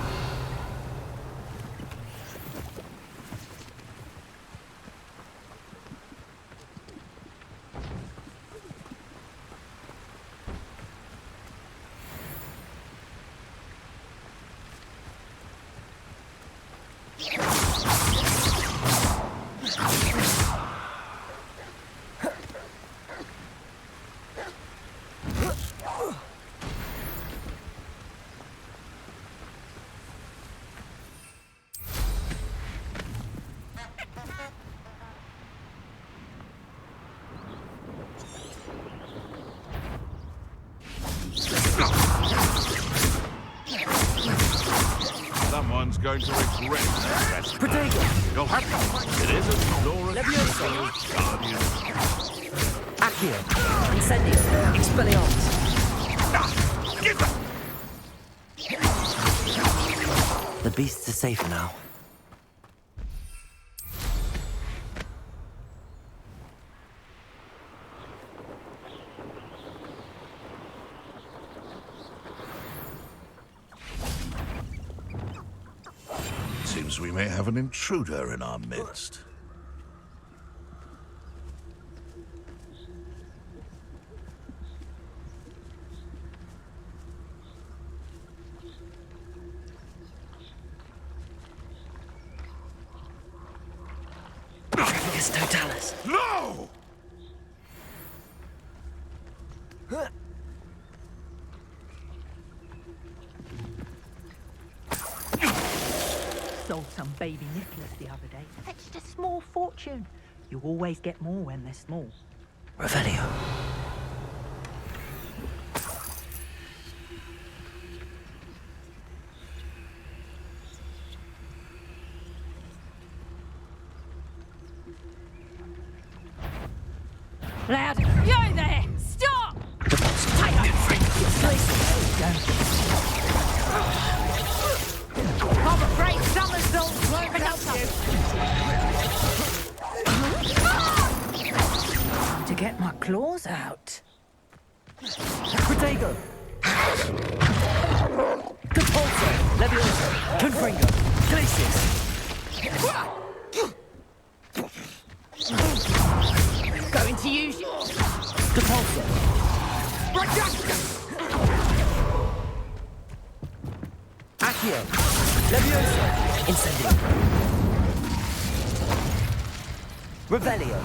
[SPEAKER 7] Someone's going to regret that.
[SPEAKER 1] Protego.
[SPEAKER 7] You'll have to fight. It isn't Nora
[SPEAKER 1] Levioso.
[SPEAKER 7] Guardian.
[SPEAKER 1] Accio. Incendio. Expelliarmus.
[SPEAKER 7] Give them!
[SPEAKER 1] The beasts are safer now.
[SPEAKER 7] Seems we may have an intruder in our midst.
[SPEAKER 1] It's Totalis.
[SPEAKER 7] No!
[SPEAKER 16] Sold some baby Nicholas the other day. Fetched a small fortune. You always get more when they're small.
[SPEAKER 1] Revelio.
[SPEAKER 13] Lad, you there! Stop! Take it! I'm afraid somersaults won't help you.
[SPEAKER 16] Time to get my claws out.
[SPEAKER 1] Protego. Compulso. Levioso. Confringo. Glacis.
[SPEAKER 13] Going to use you.
[SPEAKER 1] Compulso. Accio. Levioso. Incendio. Revelio.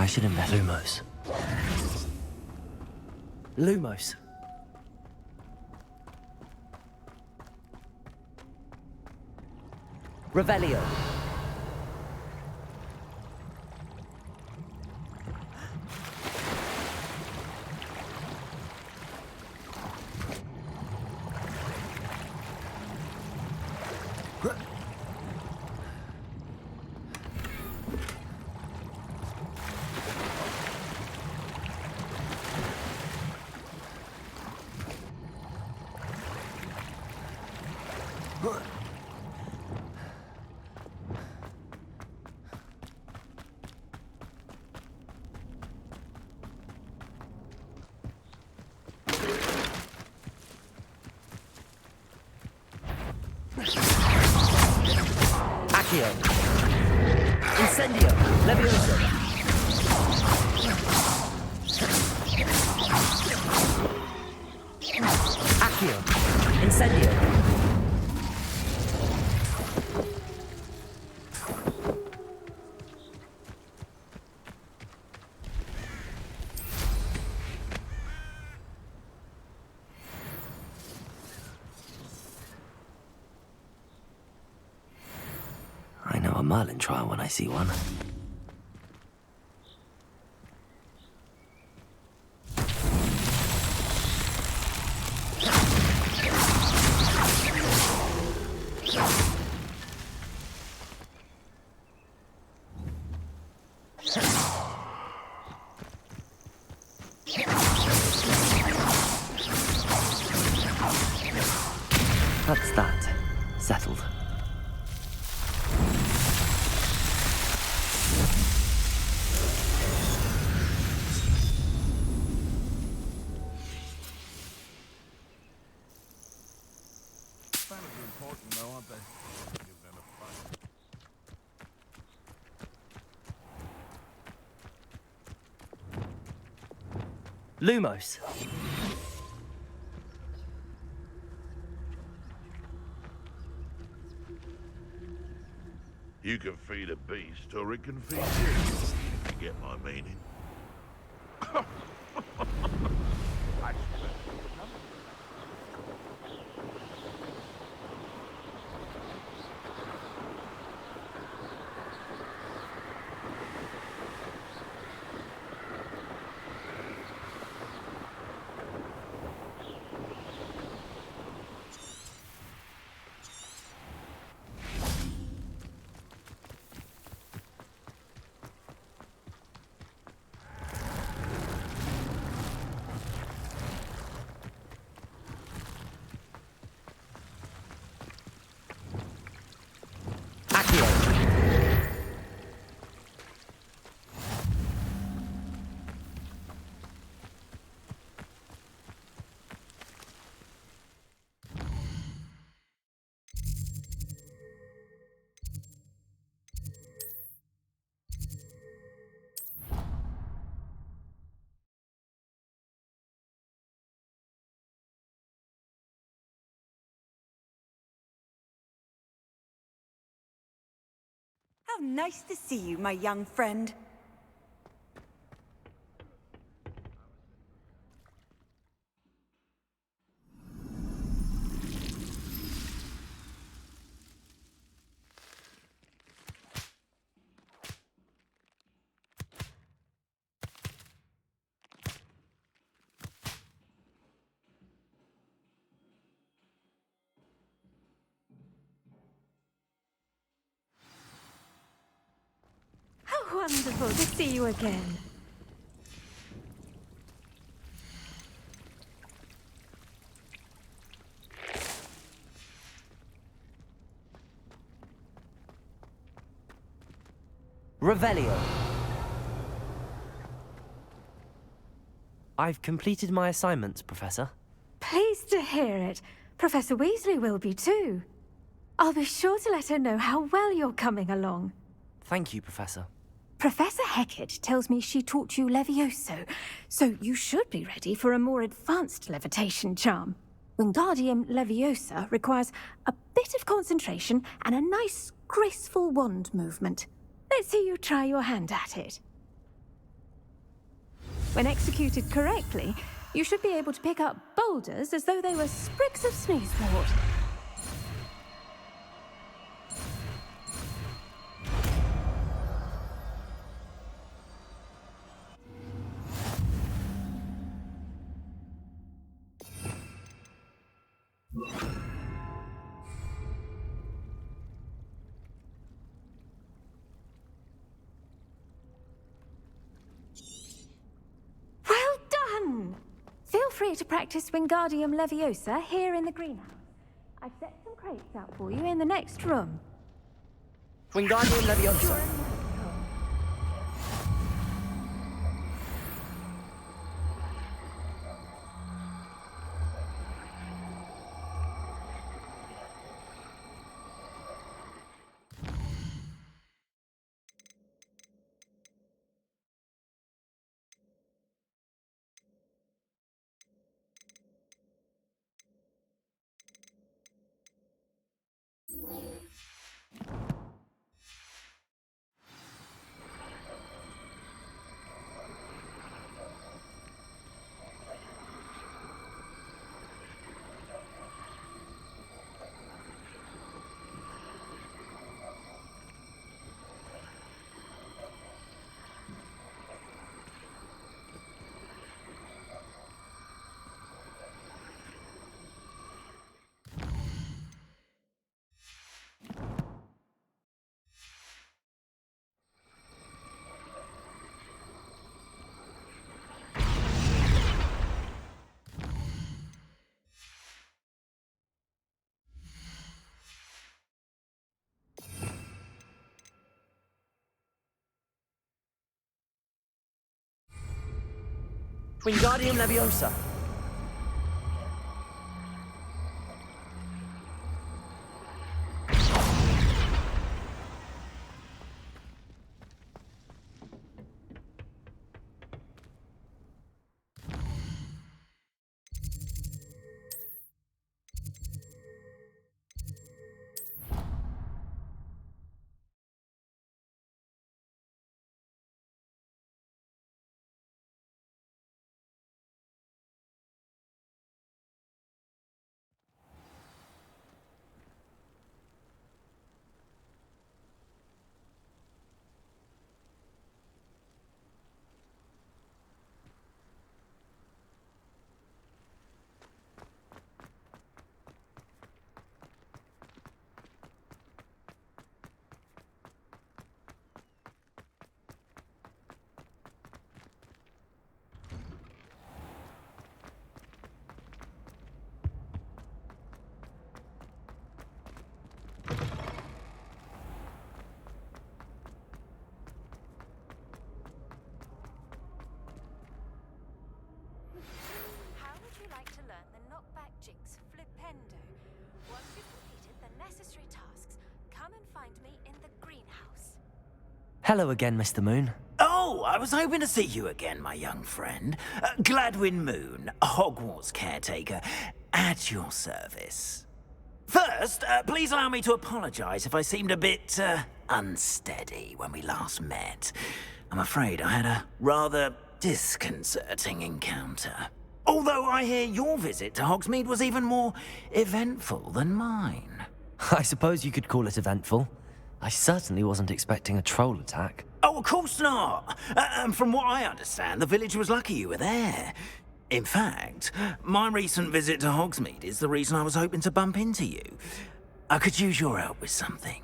[SPEAKER 1] should invest. Lumos. Lumos. Revelio. Accio. Incendio. Levioso. Accio. Incendio. I know a Merlin trial when I see one. That's that. Settled. Lumos.
[SPEAKER 7] You can feed a beast, or it can feed you. If you get my meaning.
[SPEAKER 19] How nice to see you, my young friend. How wonderful to see you again.
[SPEAKER 1] Revelio. I've completed my assignments, Professor.
[SPEAKER 20] Pleased to hear it. Professor Weasley will be too. I'll be sure to let her know how well you're coming along.
[SPEAKER 1] Thank you, Professor.
[SPEAKER 20] Professor Hecat tells me she taught you Levioso, so you should be ready for a more advanced levitation charm. Wingardium Leviosa requires a bit of concentration and a nice, graceful wand movement. Let's see you try your hand at it. When executed correctly, you should be able to pick up boulders as though they were sprigs of sneezewort. Well done! Feel free to practice Wingardium Leviosa here in the greenhouse. I've set some crates out for you in the next room.
[SPEAKER 1] Wingardium Leviosa. Wingardium Leviosa.
[SPEAKER 20] How would you like to learn the knockback jinx flipendo? Once you've completed the necessary tasks, come and find me in the greenhouse.
[SPEAKER 1] Hello again, Mr. Moon.
[SPEAKER 9] Oh, I was hoping to see you again, my young friend. Gladwin Moon, Hogwarts caretaker, at your service. First, please allow me to apologize if I seemed a bit, unsteady when we last met. I'm afraid I had a rather disconcerting encounter. Although I hear your visit to Hogsmeade was even more eventful than mine.
[SPEAKER 1] I suppose you could call it eventful. I certainly wasn't expecting a troll attack.
[SPEAKER 9] Oh, of course not. And from what I understand, the village was lucky you were there. In fact, my recent visit to Hogsmeade is the reason I was hoping to bump into you. I could use your help with something.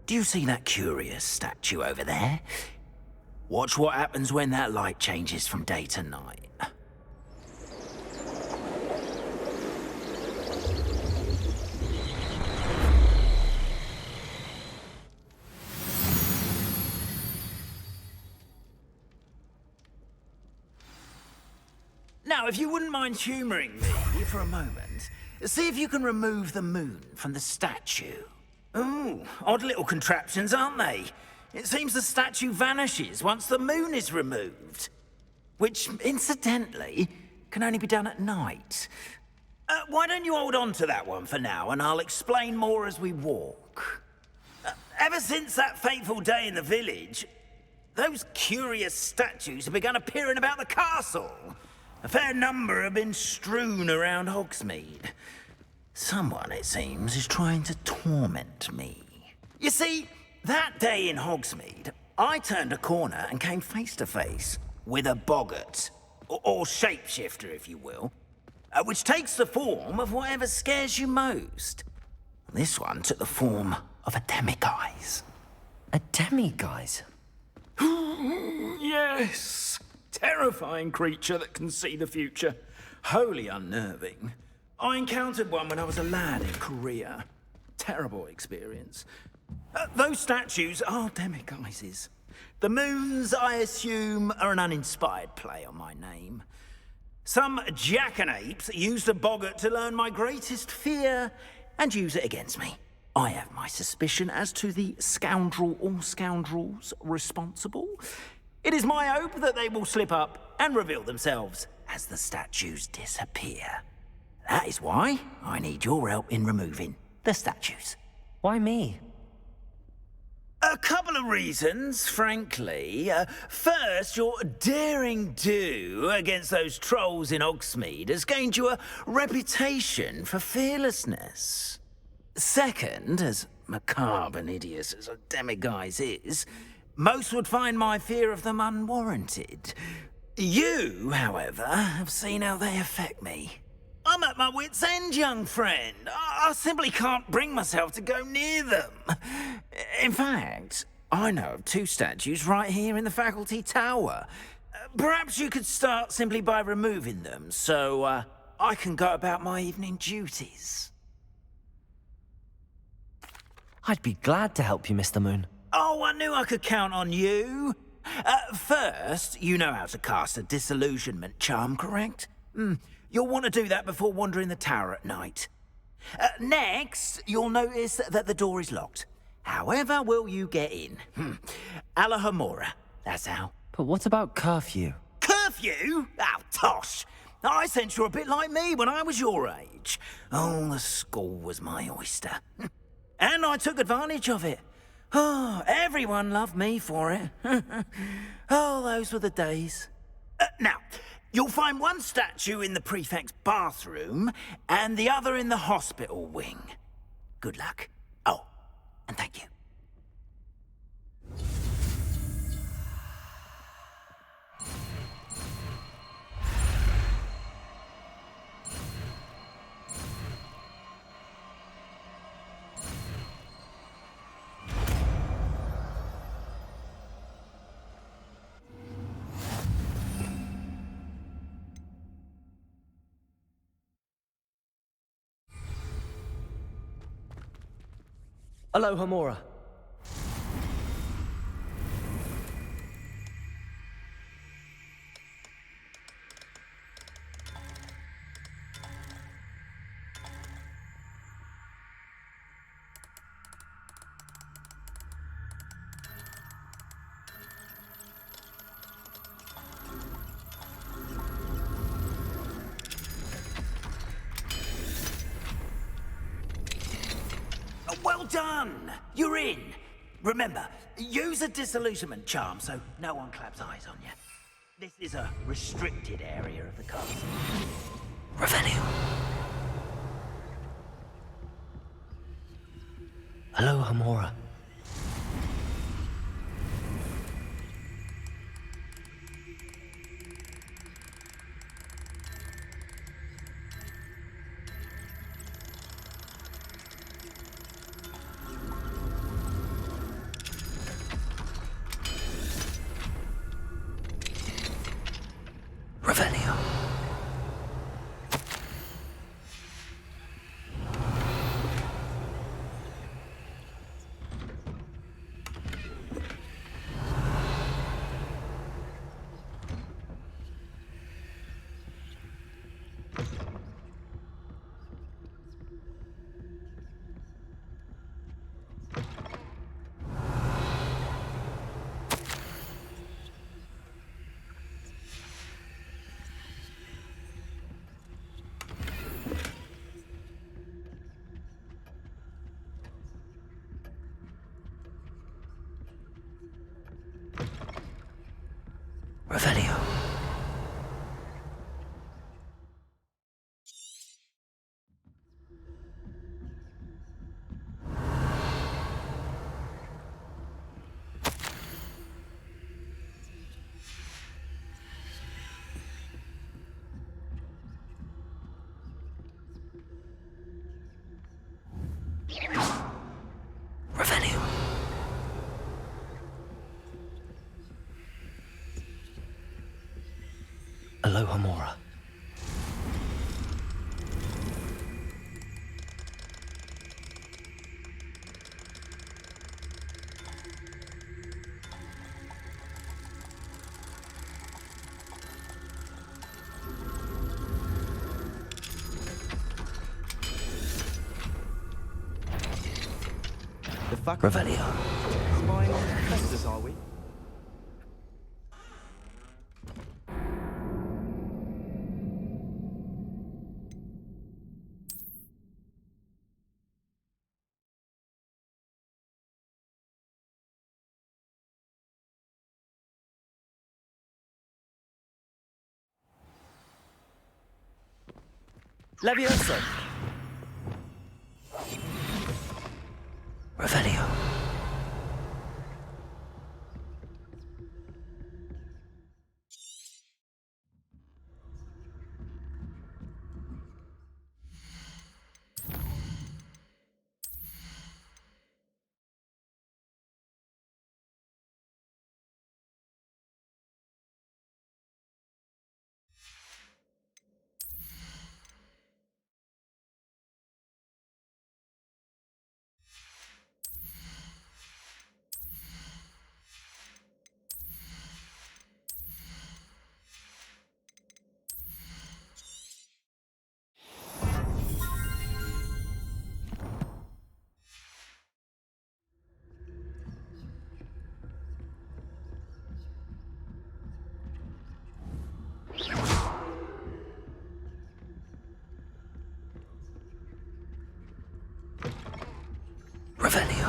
[SPEAKER 9] Do you see that curious statue over there? Watch what happens when that light changes from day to night. Now, if you wouldn't mind humouring me for a moment, see if you can remove the moon from the statue. Ooh, odd little contraptions, aren't they? It seems the statue vanishes once the moon is removed. Which, incidentally, can only be done at night. Why don't you hold on to that one for now, and I'll explain more as we walk. Ever since that fateful day in the village, those curious statues have begun appearing about the castle. A fair number have been strewn around Hogsmeade. Someone, it seems, is trying to torment me. You see, that day in Hogsmeade, I turned a corner and came face to face with a boggart, or shapeshifter, if you will, which takes the form of whatever scares you most. This one took the form of a demiguise.
[SPEAKER 1] A demiguise?
[SPEAKER 9] Yes! Terrifying creature that can see the future. Wholly unnerving. I encountered one when I was a lad in Korea. Terrible experience. Those statues are demiguises. The moons, I assume, are an uninspired play on my name. Some jackanapes used a boggart to learn my greatest fear and use it against me. I have my suspicion as to the scoundrel or scoundrels responsible. It is my hope that they will slip up and reveal themselves as the statues disappear. That is why I need your help in removing the statues.
[SPEAKER 1] Why me?
[SPEAKER 9] A couple of reasons, frankly. First, your daring do against those trolls in Hogsmeade has gained you a reputation for fearlessness. Second, as macabre and hideous as a demiguise is, most would find my fear of them unwarranted. You, however, have seen how they affect me. I'm at my wit's end, young friend. I simply can't bring myself to go near them. In fact, I know of 2 statues right here in the faculty tower. Perhaps you could start simply by removing them, so I can go about my evening duties.
[SPEAKER 1] I'd be glad to help you, Mr. Moon.
[SPEAKER 9] Oh, I knew I could count on you. First, you know how to cast a disillusionment charm, correct? You'll want to do that before wandering the tower at night. Next, you'll notice that the door is locked. However will you get in? Alahomora, that's how.
[SPEAKER 1] But what about curfew?
[SPEAKER 9] Curfew? Oh, tosh. I sense you're a bit like me when I was your age. Oh, the school was my oyster. And I took advantage of it. Oh, everyone loved me for it. Oh, those were the days. Now, you'll find one statue in the prefect's bathroom and the other in the hospital wing. Good luck. Oh, and thank you.
[SPEAKER 1] Alohomora.
[SPEAKER 9] Well done! You're in. Remember, use a disillusionment charm so no one claps eyes on you. This is a restricted area of the castle.
[SPEAKER 1] Revelio. Alohomora. Revelio. Revelio. Revelio. Aloha Mora.
[SPEAKER 21] The fuck?
[SPEAKER 1] Revelio.
[SPEAKER 21] Spying on professors, are we?
[SPEAKER 1] Levioso. Revelio. Revelio.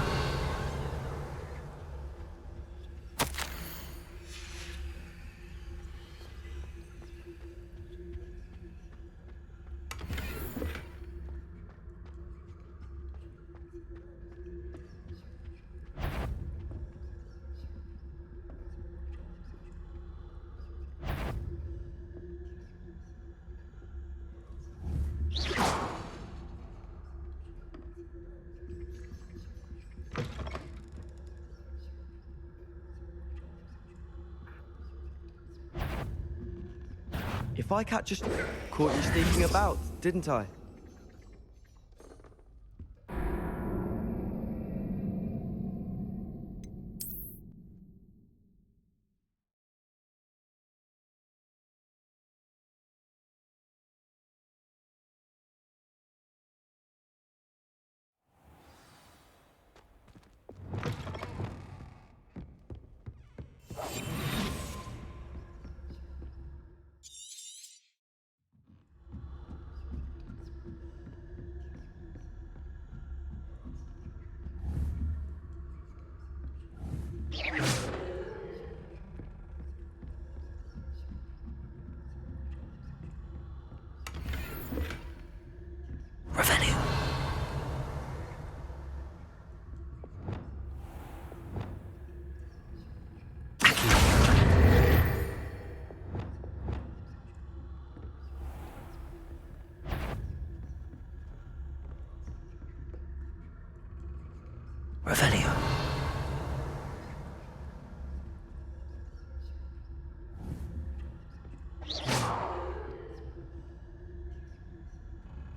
[SPEAKER 21] If I catch you, caught you sneaking about, didn't I?
[SPEAKER 1] Revelio. Revelio.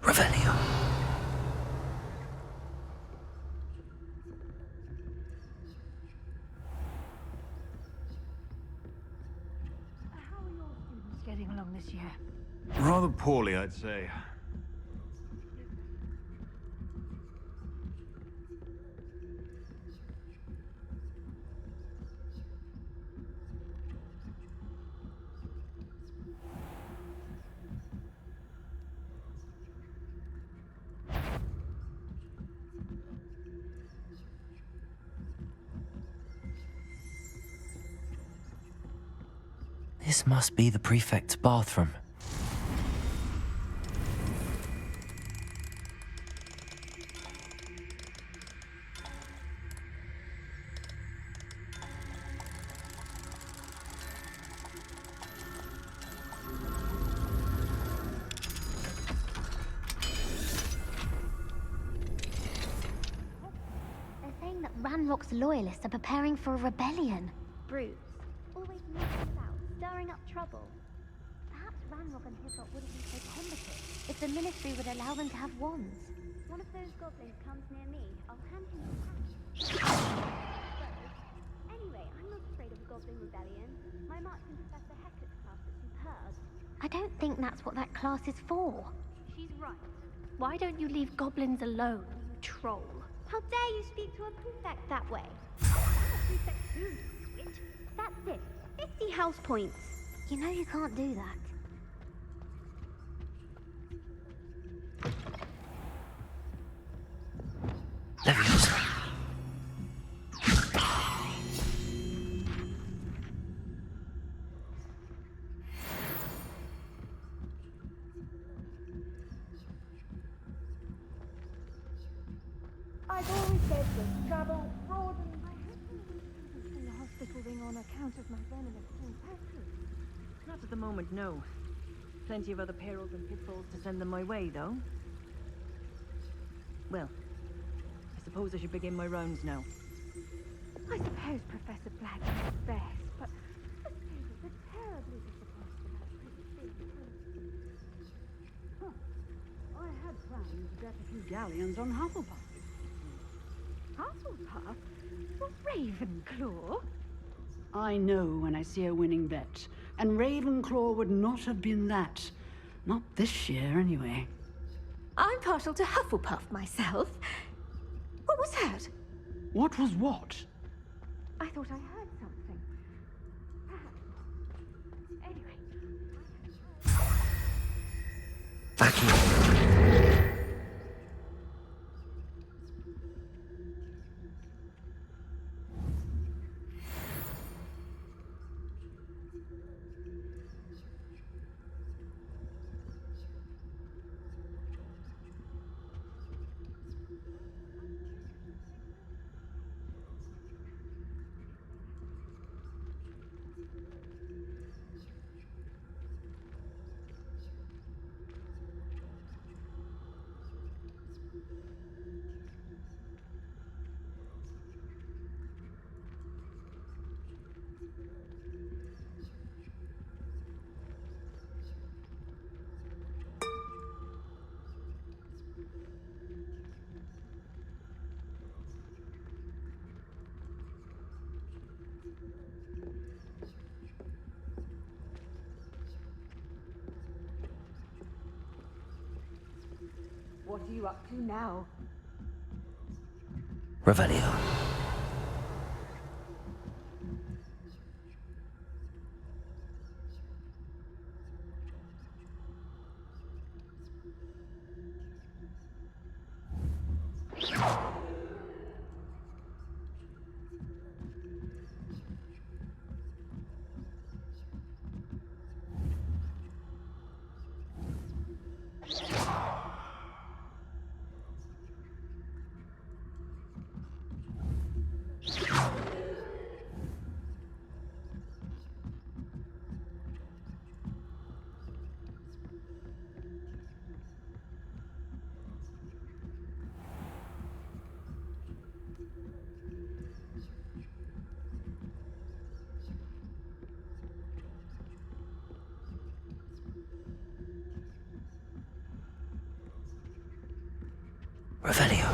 [SPEAKER 1] Revelio.
[SPEAKER 16] How are your students getting along this year?
[SPEAKER 8] Rather poorly, I'd say.
[SPEAKER 1] This must be the prefect's bathroom.
[SPEAKER 2] They're saying that Ranrock's loyalists are preparing for a rebellion. Brutes. Always moving about, stirring up trouble. Perhaps Ranrock and his lot wouldn't be so combative if the Ministry would allow them to have wands. One of those goblins comes near me, I'll hand him a pack. Anyway, I'm not afraid of a goblin rebellion. My marching Professor Hecat's class is superb. I don't think that's what that class is for. She's right. Why don't you leave goblins alone, you troll? How dare you speak to a prefect that way? I'm a prefect too, you twit. That's it. 50 house points. You know you can't do that.
[SPEAKER 1] Leviosa.
[SPEAKER 10] I've always said this travel, fraud, and I hope in the hospital ring on account of my venomous infection.
[SPEAKER 22] Not at the moment, no. Plenty of other perils and pitfalls to send them my way, though. Well, I suppose I should begin my rounds now.
[SPEAKER 10] I suppose Professor Black is best, but the students are terribly disappointed about Prince Huh. I had planned to bet a few galleons on Hufflepuff. Hufflepuff? Ravenclaw?
[SPEAKER 23] I know when I see a winning bet, and Ravenclaw would not have been that. Not this year, anyway.
[SPEAKER 20] I'm partial to Hufflepuff myself. What was that?
[SPEAKER 23] What was what?
[SPEAKER 10] I thought I heard something. Perhaps not. Anyway, what are you up to now?
[SPEAKER 1] Revelio. Revelio.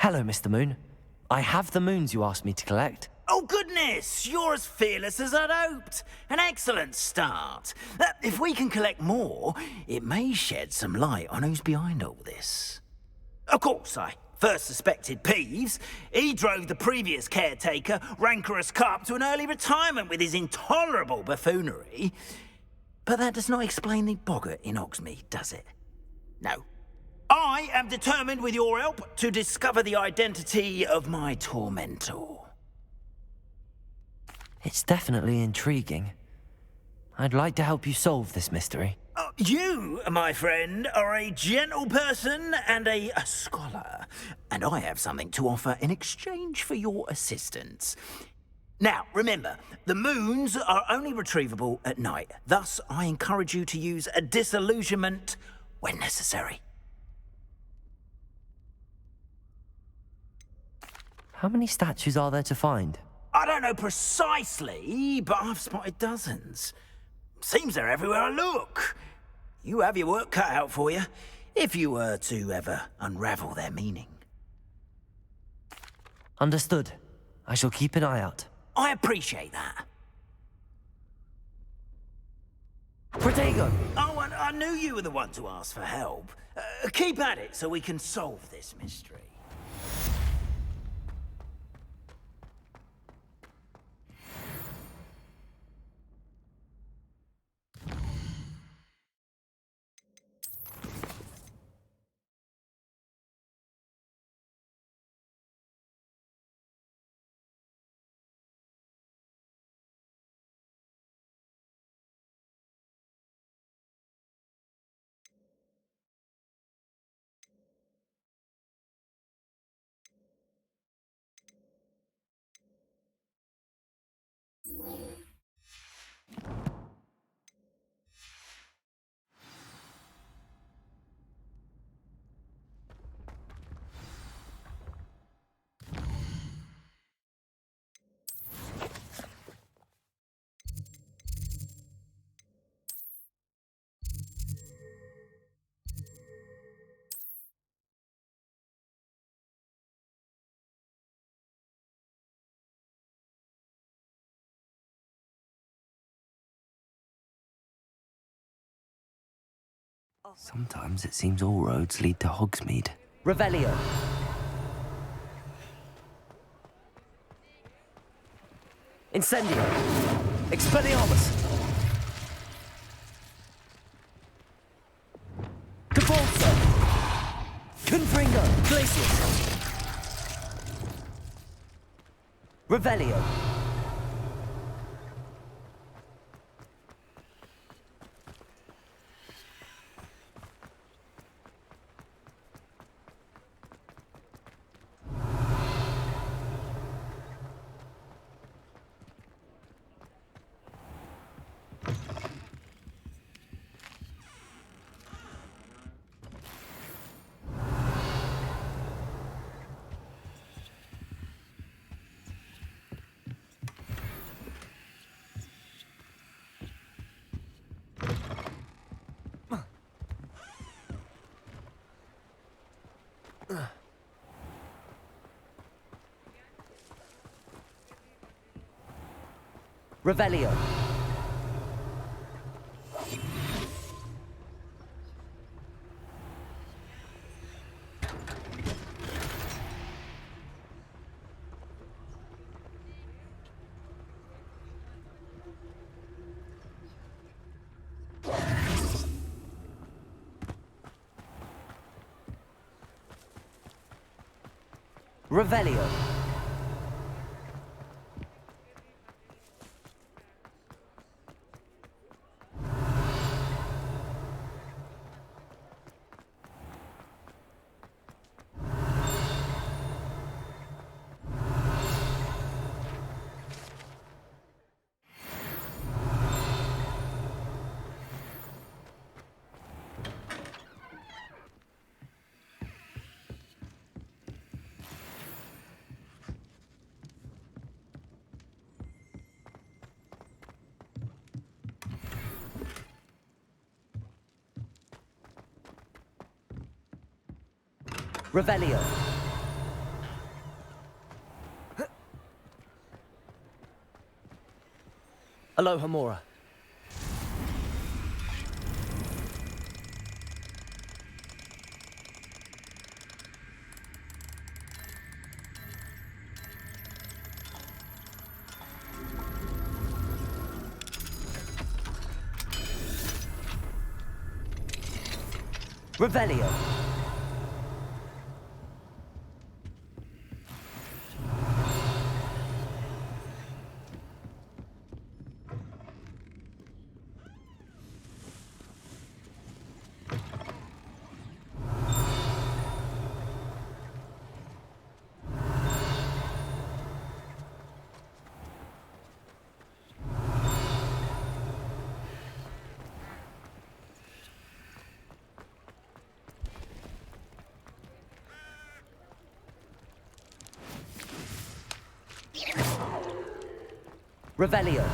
[SPEAKER 1] Hello, Mr. Moon. I have the moons you asked me to collect.
[SPEAKER 9] Oh, goodness! You're as fearless as I'd hoped. An excellent start. If we can collect more, it may shed some light on who's behind all this. Of course, I first suspected Peeves. He drove the previous caretaker, rancorous Carp, to an early retirement with his intolerable buffoonery. But that does not explain the boggart in Hogsmeade, does it? No. I am determined, with your help, to discover the identity of my tormentor.
[SPEAKER 1] It's definitely intriguing. I'd like to help you solve this mystery.
[SPEAKER 9] You, my friend, are a gentle person and a scholar, and I have something to offer in exchange for your assistance. Now, remember, the moons are only retrievable at night. Thus, I encourage you to use a disillusionment when necessary.
[SPEAKER 1] How many statues are there to find?
[SPEAKER 9] I don't know precisely, but I've spotted dozens. Seems they're everywhere I look. You have your work cut out for you, if you were to ever unravel their meaning.
[SPEAKER 1] Understood. I shall keep an eye out.
[SPEAKER 9] I appreciate that.
[SPEAKER 1] Protego!
[SPEAKER 9] Oh, and I knew you were the one to ask for help. Keep at it so we can solve this mystery.
[SPEAKER 1] Sometimes it seems all roads lead to Hogsmeade. Revelio! Incendio! Expelliarmus! Cabalso! Confringo! Glacius! Revelio! Revelio. Revelio. Revelio. Aloha Mora. Revelio. Revelio.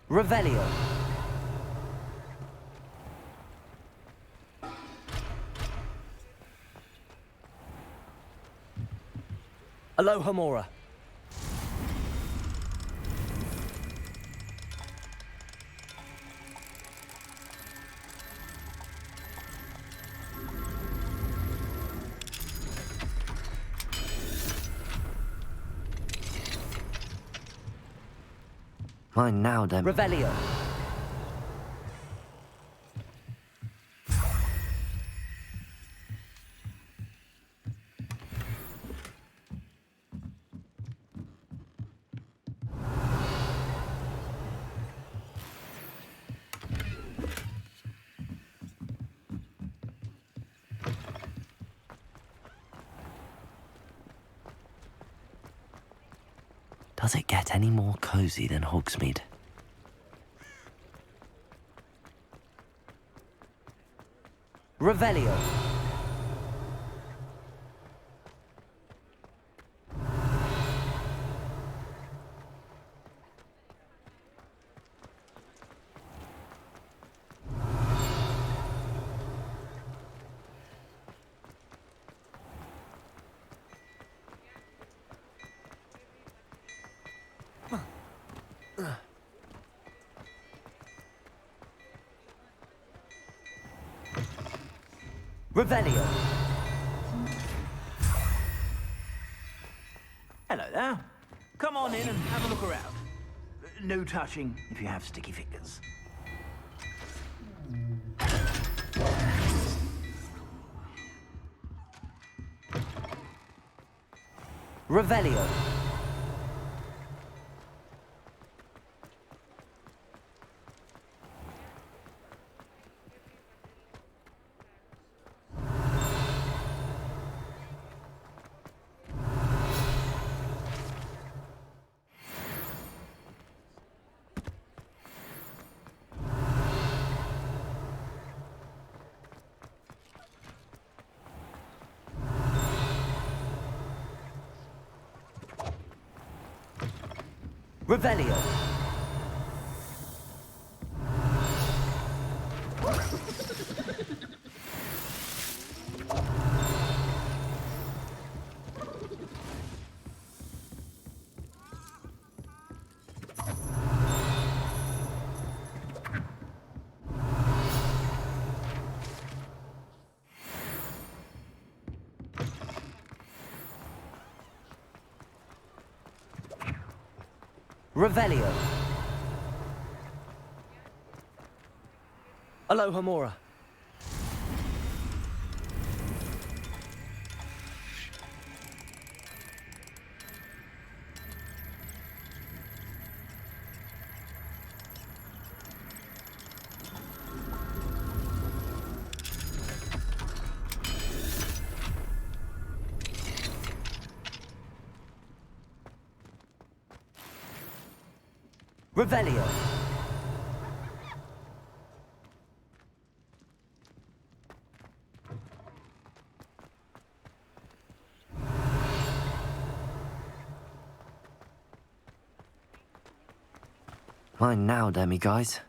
[SPEAKER 1] Revelio. Aloha Mora. Fine now, then. Revelio. Does it get any more cozy than Hogsmeade? Revelio. Revelio.
[SPEAKER 9] Hello there. Come on in and have a look around. No touching if you have sticky fingers.
[SPEAKER 1] Revelio. Revelio. Revelio. Aloha Mora. Revelio. Mine now, demi guys.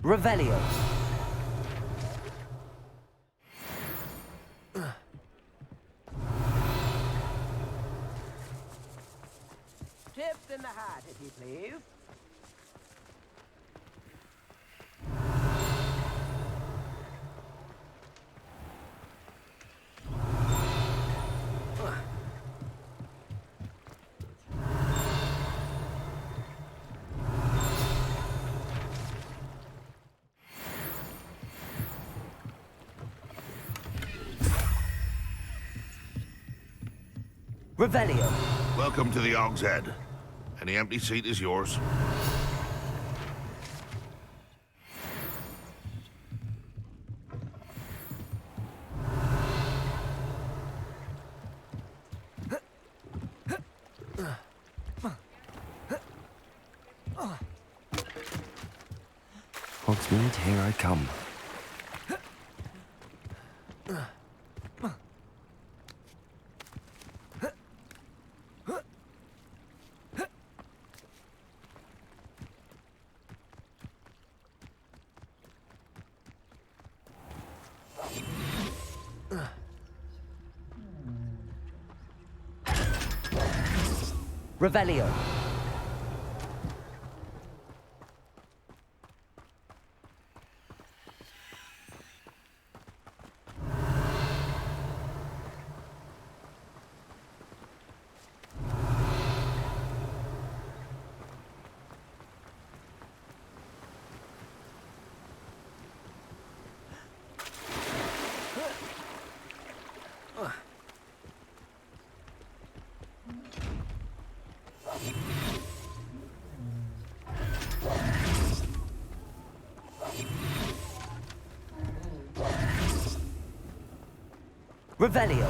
[SPEAKER 1] Revelio.
[SPEAKER 4] Tips in the hat, if you please.
[SPEAKER 1] Revelio.
[SPEAKER 7] Welcome to the Og's Head. Any empty seat is yours.
[SPEAKER 1] Hogsmeade, here I come. Revelio. Revelio.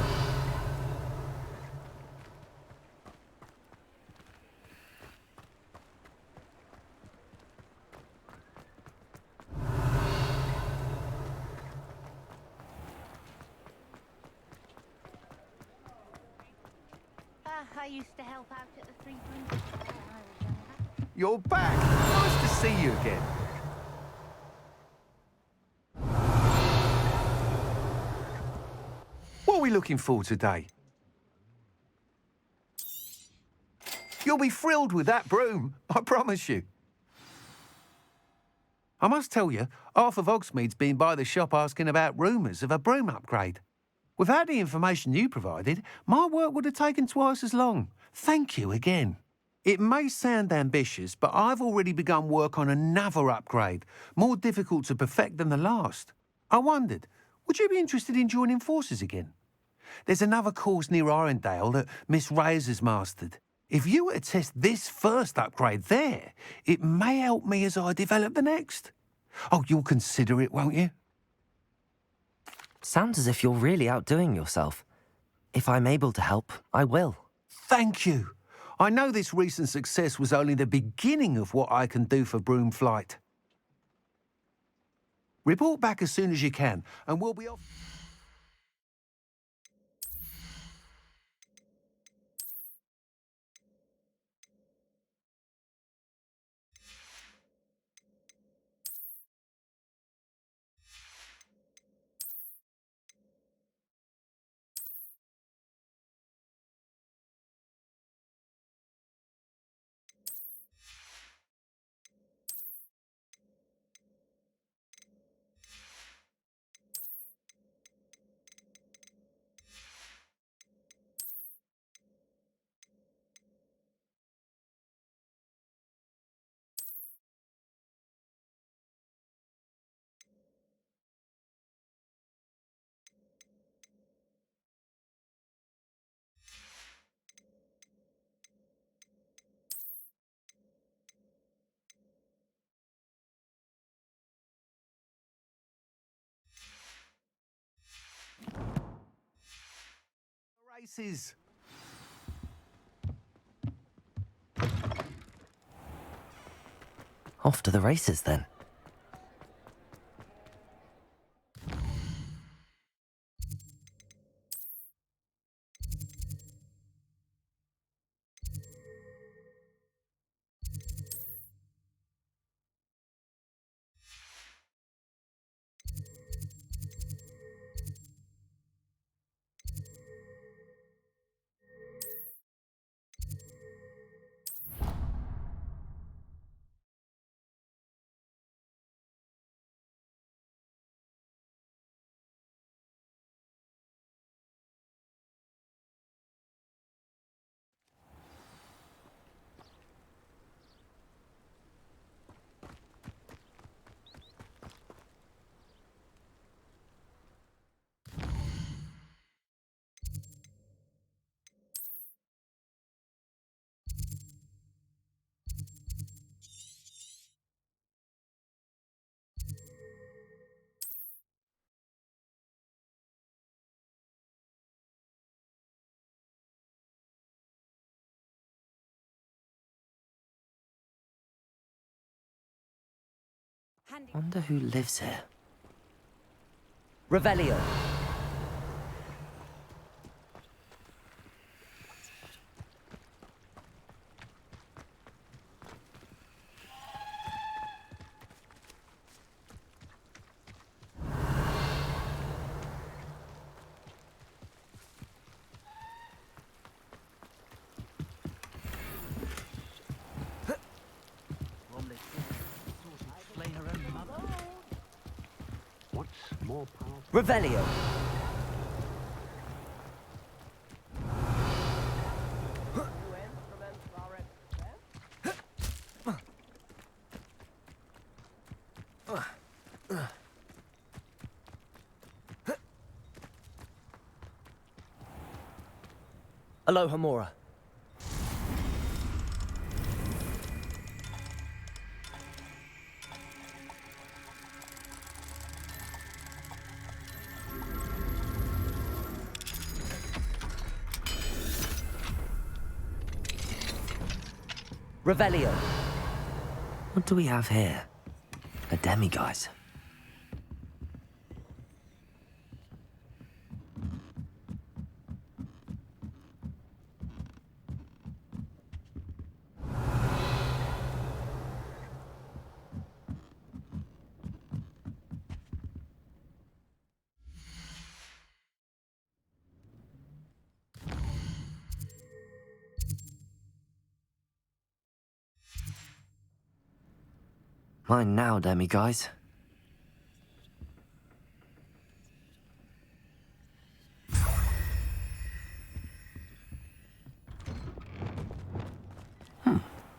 [SPEAKER 16] I used to help out at the Three Breezes when I was younger.
[SPEAKER 6] You're back! Nice to see you again. What are we looking for today? You'll be thrilled with that broom, I promise you. I must tell you, half of Hogsmeade's been by the shop asking about rumours of a broom upgrade. Without the information you provided, my work would have taken twice as long. Thank you again. It may sound ambitious, but I've already begun work on another upgrade, more difficult to perfect than the last. I wondered, would you be interested in joining forces again? There's another course near Arendale that Miss Reyes has mastered. If you were to test this first upgrade there, it may help me as I develop the next. Oh, you'll consider it, won't you?
[SPEAKER 1] Sounds as if you're really outdoing yourself. If I'm able to help, I will.
[SPEAKER 6] Thank you. I know this recent success was only the beginning of what I can do for Broomflight. Report back as soon as you can, and we'll be off. Races.
[SPEAKER 1] Off to the races, then. Wonder who lives here. Revelio.
[SPEAKER 8] What's more powerful?
[SPEAKER 1] Revelio. Aloha Mora. Revelio. What do we have here? A demiguise. Mine now, demiguise.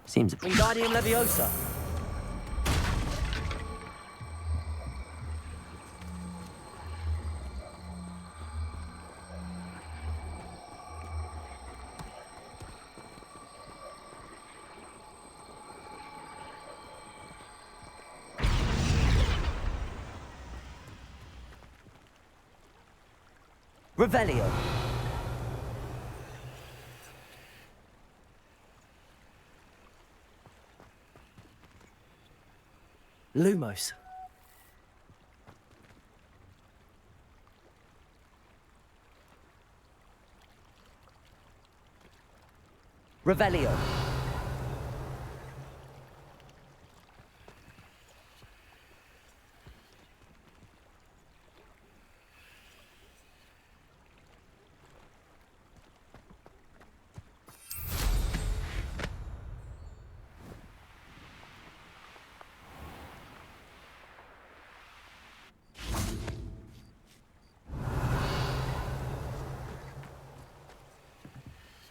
[SPEAKER 1] Seems... Wingardium Leviosa! Revelio. Lumos. Revelio.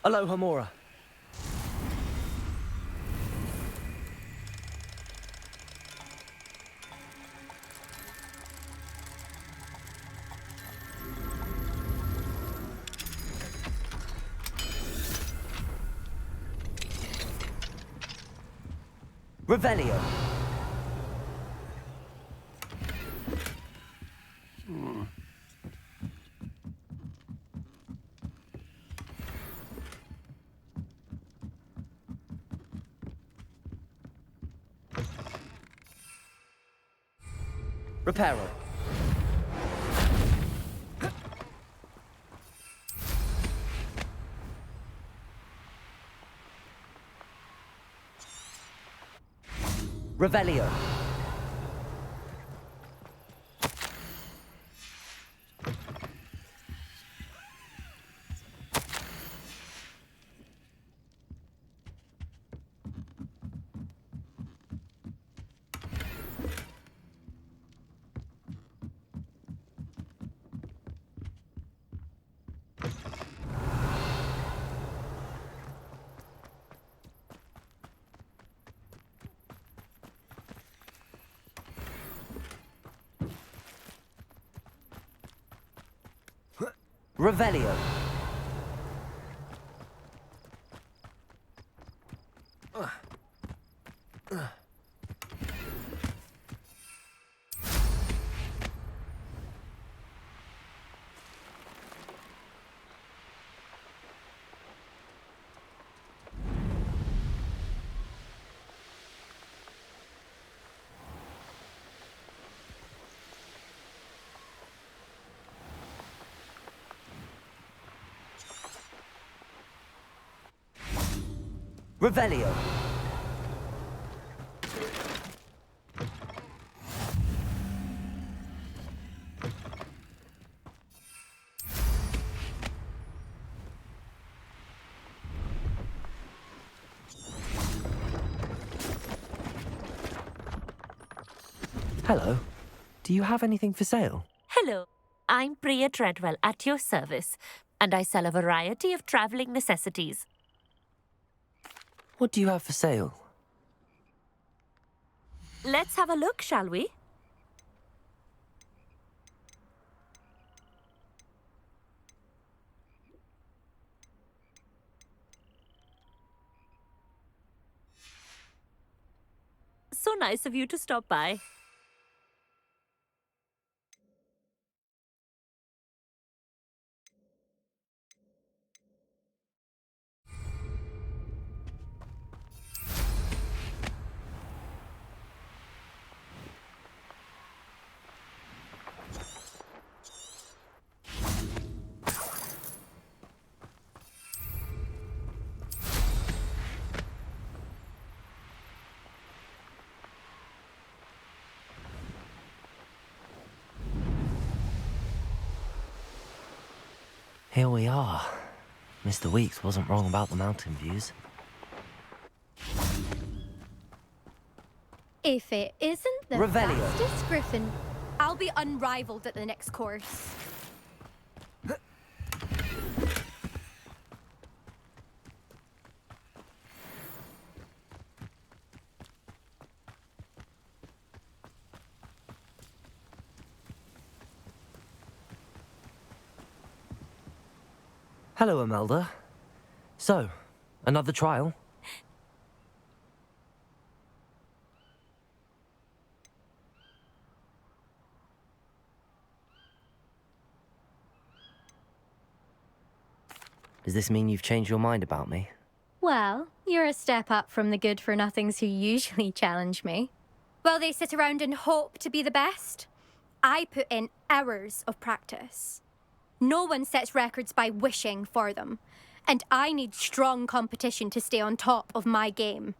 [SPEAKER 1] Aloha Mora. Revelio. Reparo. Revelio. Revelio. Revelio. Hello. Do you have anything for sale?
[SPEAKER 5] Hello, I'm Priya Treadwell at your service, and I sell a variety of traveling necessities.
[SPEAKER 1] What do you have for sale?
[SPEAKER 5] Let's have a look, shall we? So nice of you to stop by.
[SPEAKER 1] Here we are. Mr. Weeks wasn't wrong about the mountain views.
[SPEAKER 11] If it isn't the
[SPEAKER 1] Revelio.
[SPEAKER 11] fastest griffin, I'll be unrivaled at the next course.
[SPEAKER 1] Hello, Imelda. So, another trial? Does this mean you've changed your mind about me?
[SPEAKER 11] Well, you're a step up from the good-for-nothings who usually challenge me. While they sit around and hope to be the best, I put in hours of practice. No one sets records by wishing for them, and I need strong competition to stay on top of my game.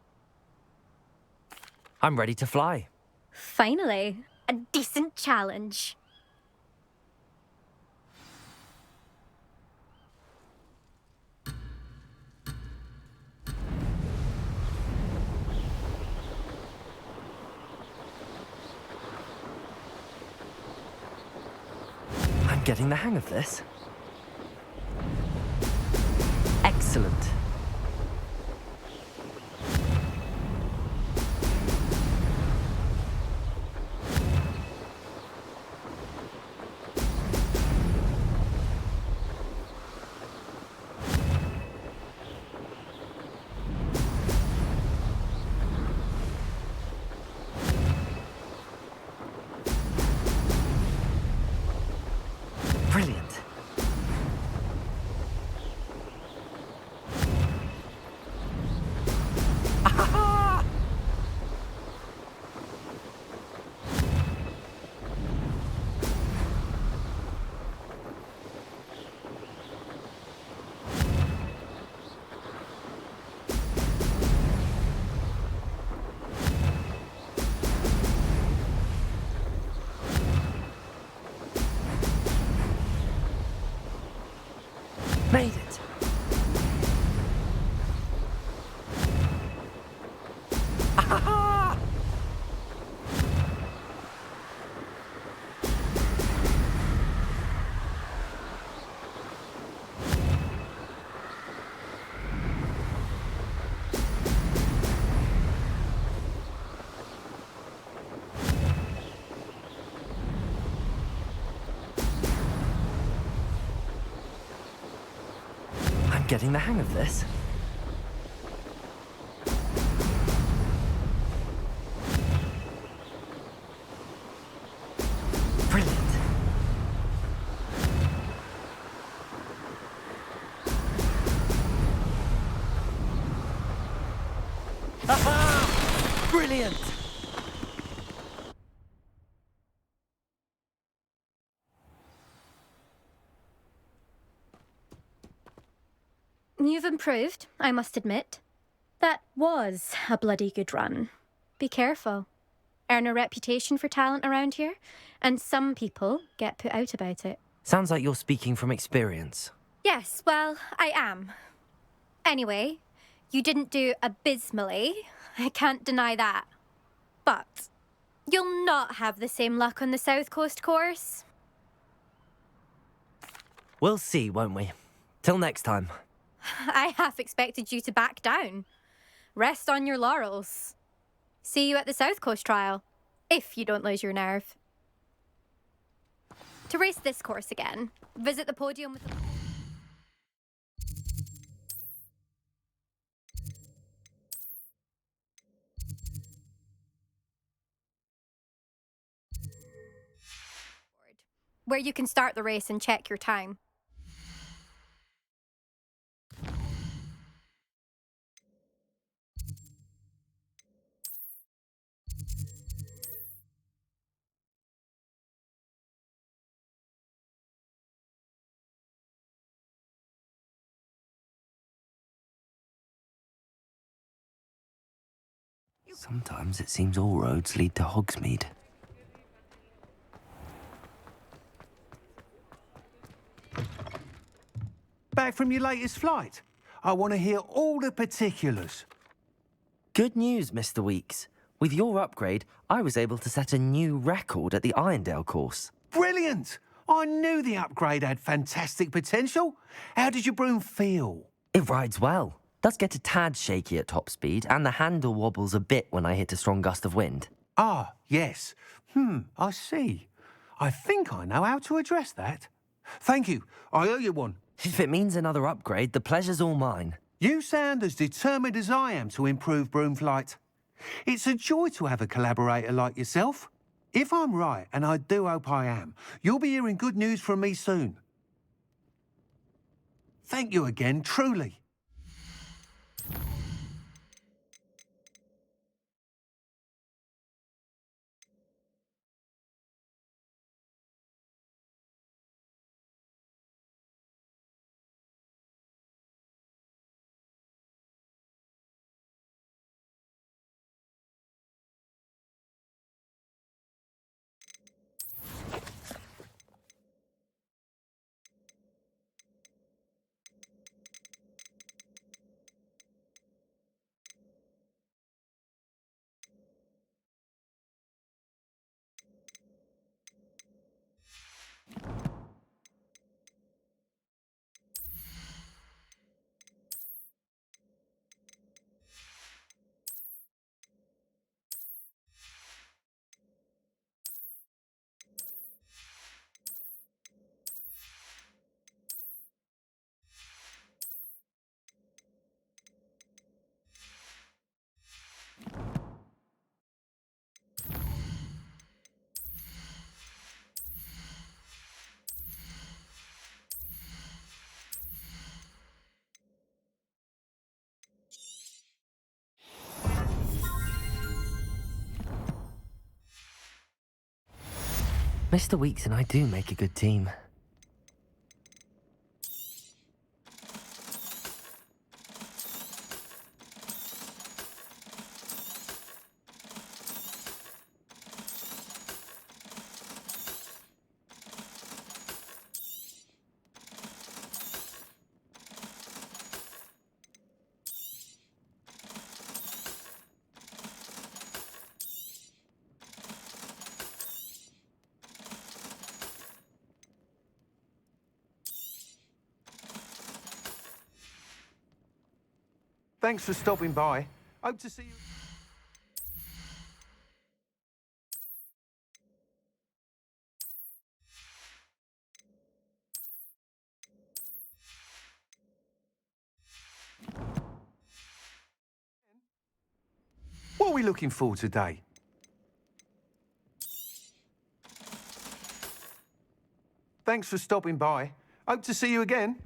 [SPEAKER 1] I'm ready to fly.
[SPEAKER 11] Finally, a decent challenge.
[SPEAKER 1] I'm getting the hang of this. Excellent. Brilliant. Ah! Made it. Ah! I'm getting the hang of this. Brilliant. Aha! Brilliant.
[SPEAKER 11] You've improved, I must admit. That was a bloody good run. Be careful. Earn a reputation for talent around here, and some people get put out about it.
[SPEAKER 1] Sounds like you're speaking from experience.
[SPEAKER 11] Yes, well, I am. Anyway, you didn't do abysmally. I can't deny that. But you'll not have the same luck on the South Coast course.
[SPEAKER 1] We'll see, won't we? Till next time.
[SPEAKER 11] I half expected you to back down. Rest on your laurels. See you at the South Coast trial, if you don't lose your nerve. To race this course again, visit the podium with the... where you can start the race and check your time.
[SPEAKER 1] Sometimes it seems all roads lead to Hogsmeade.
[SPEAKER 6] Back from your latest flight? I want to hear all the particulars.
[SPEAKER 1] Good news, Mr. Weeks. With your upgrade, I was able to set a new record at the Irondale course.
[SPEAKER 6] Brilliant! I knew the upgrade had fantastic potential. How did your broom feel?
[SPEAKER 1] It rides well. Does get a tad shaky at top speed, and the handle wobbles a bit when I hit a strong gust of wind.
[SPEAKER 6] Ah, yes. I see. I think I know how to address that. Thank you. I owe you one.
[SPEAKER 1] If it means another upgrade, the pleasure's all mine.
[SPEAKER 6] You sound as determined as I am to improve broom flight. It's a joy to have a collaborator like yourself. If I'm right, and I do hope I am, you'll be hearing good news from me soon. Thank you again, truly.
[SPEAKER 1] Mr. Weeks and I do make a good team.
[SPEAKER 6] Thanks for stopping by. Hope to see you... What are we looking for today? Thanks for stopping by. Hope to see you again.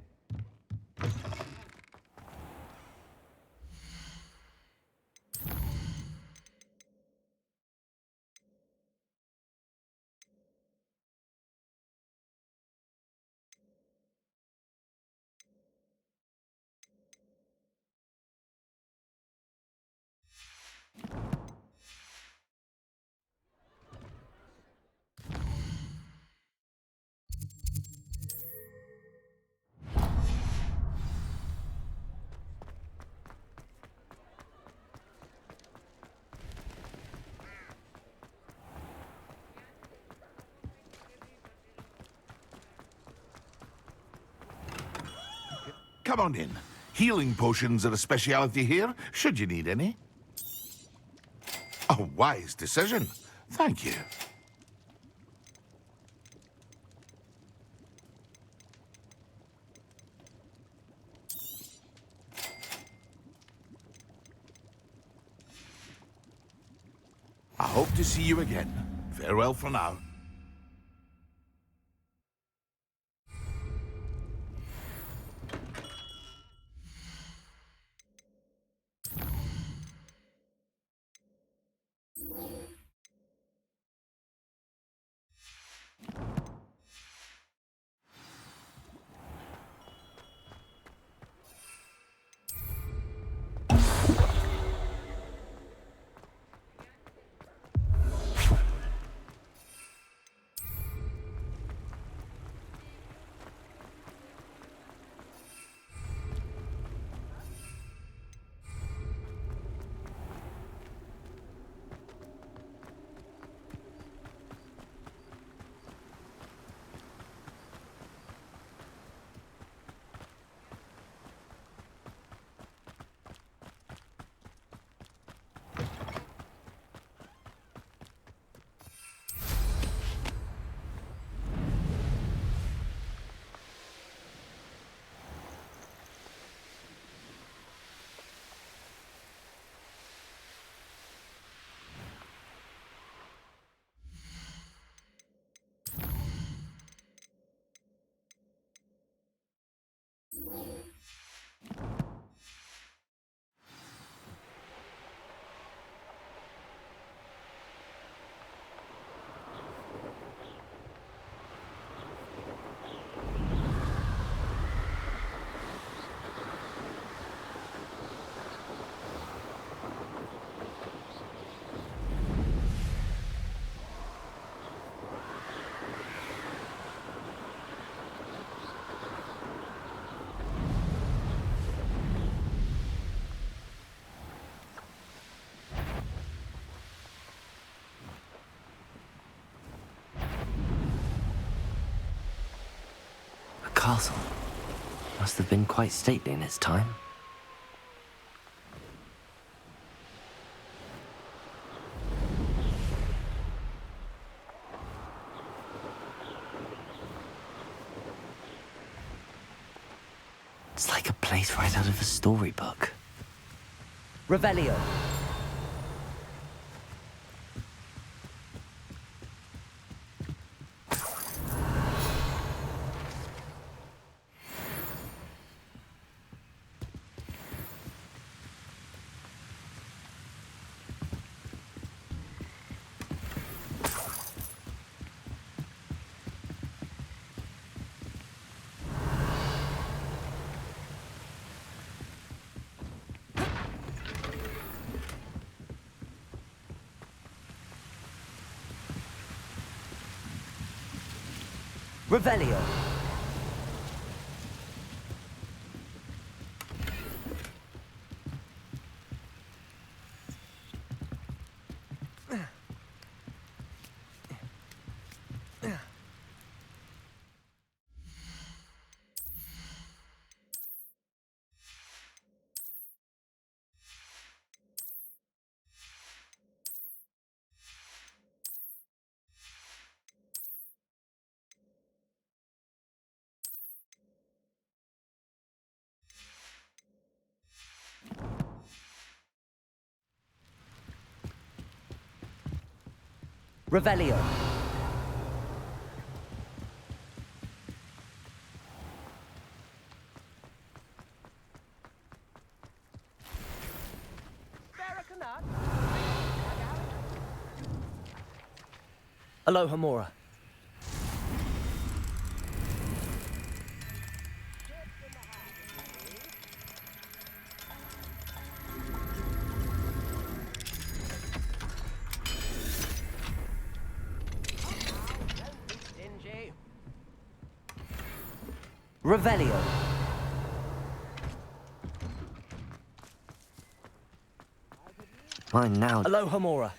[SPEAKER 7] come on in. Healing potions are a speciality here, should you need any. A wise decision. Thank you. I hope to see you again. Farewell for now.
[SPEAKER 1] Castle. Must have been quite stately in its time. It's like a place right out of a storybook. Revelio. Revelio. Revelio. Aloha Mora. Revelio. Mine now. Aloha Mora.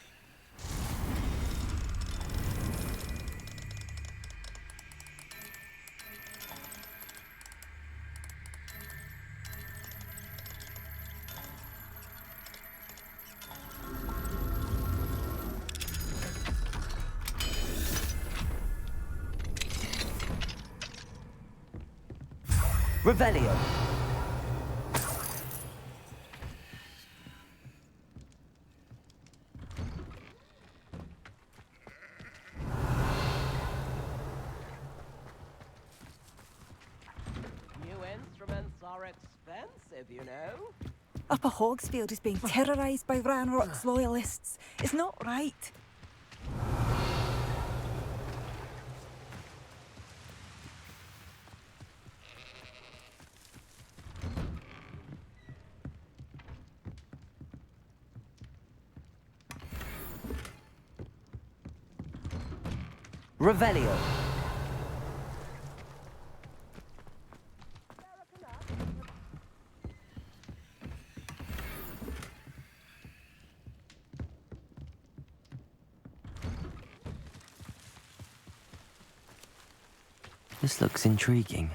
[SPEAKER 1] Revelio.
[SPEAKER 4] New instruments are expensive, you know.
[SPEAKER 19] Upper Hogsfield is being terrorised by Ranrock's loyalists. It's not right.
[SPEAKER 1] Revelio. This looks intriguing.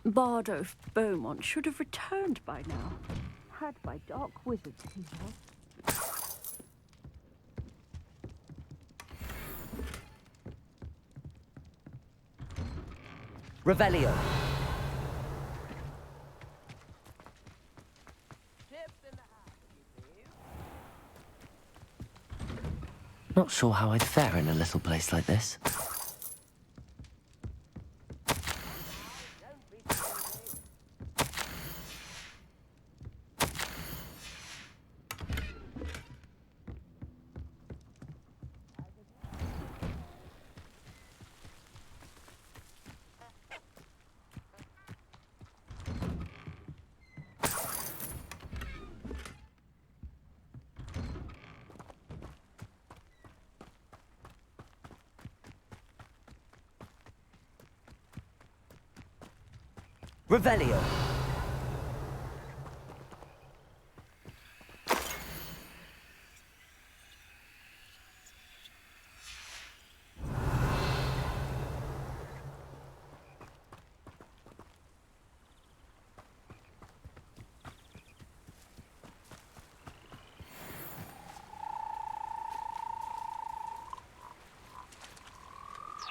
[SPEAKER 12] Bardo Beaumont should have returned by now. Had by dark wizards, he was.
[SPEAKER 1] Revelio. Not sure how I'd fare in a little place like this. Revelio.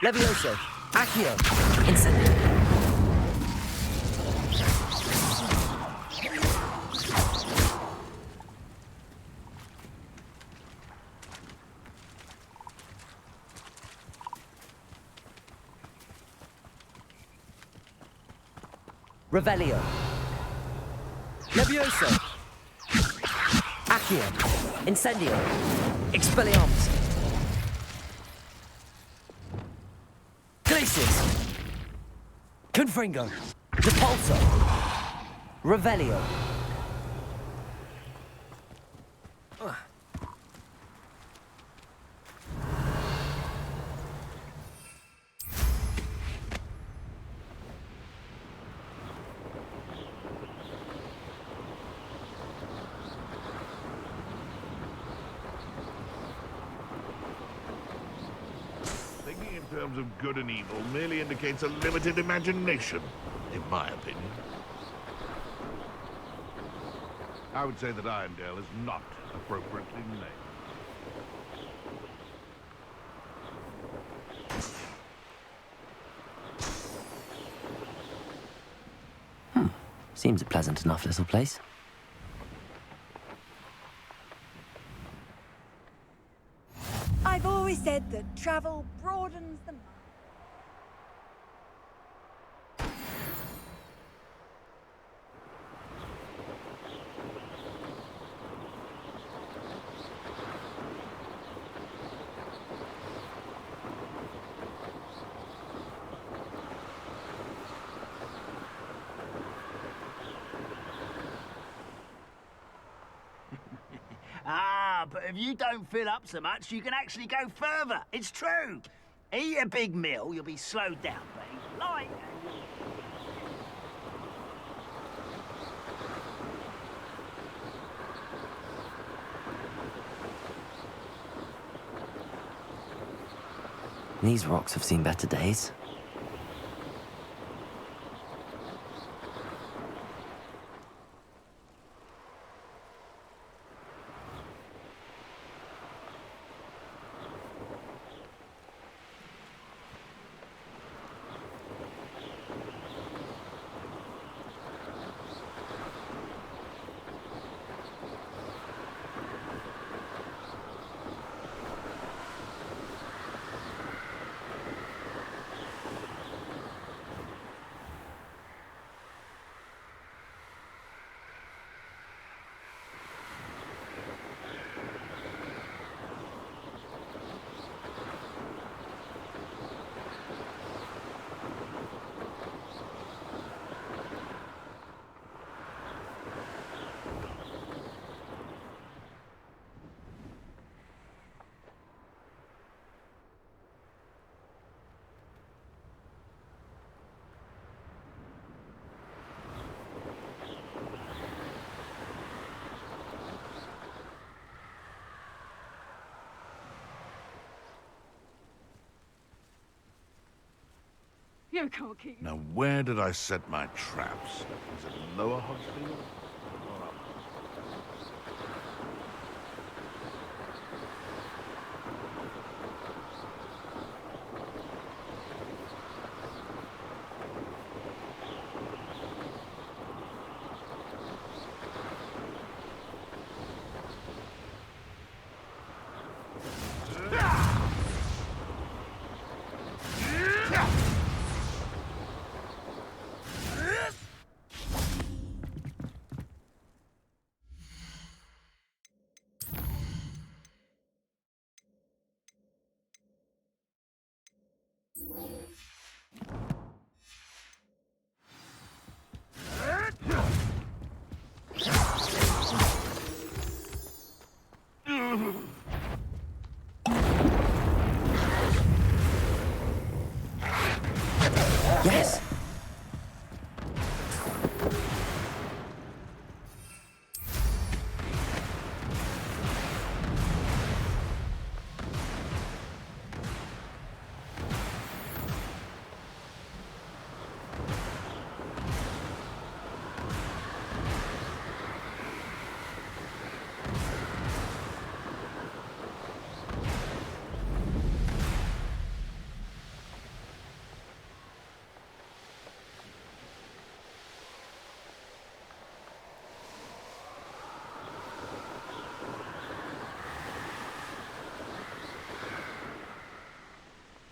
[SPEAKER 1] Levioso. Accio. Incendio. Revelio. Levioso. Accio. Incendio. Expelliarmus. Glacius. Confringo. Depulso. Revelio.
[SPEAKER 7] Thinking in terms of good and evil merely indicates a limited imagination, in my opinion. I would say that Irondale is not appropriately named.
[SPEAKER 1] Seems a pleasant enough little place.
[SPEAKER 19] I've always said that travel broadens the mind.
[SPEAKER 15] Ah, but if you don't fill up so much, you can actually go further. It's true. Eat a big meal, you'll be slowed down, but eat light and
[SPEAKER 1] These rocks have seen better days.
[SPEAKER 12] You can't keep...
[SPEAKER 7] Now, where did I set my traps? Was it Lower Hogsfield? Or up?
[SPEAKER 1] Yes!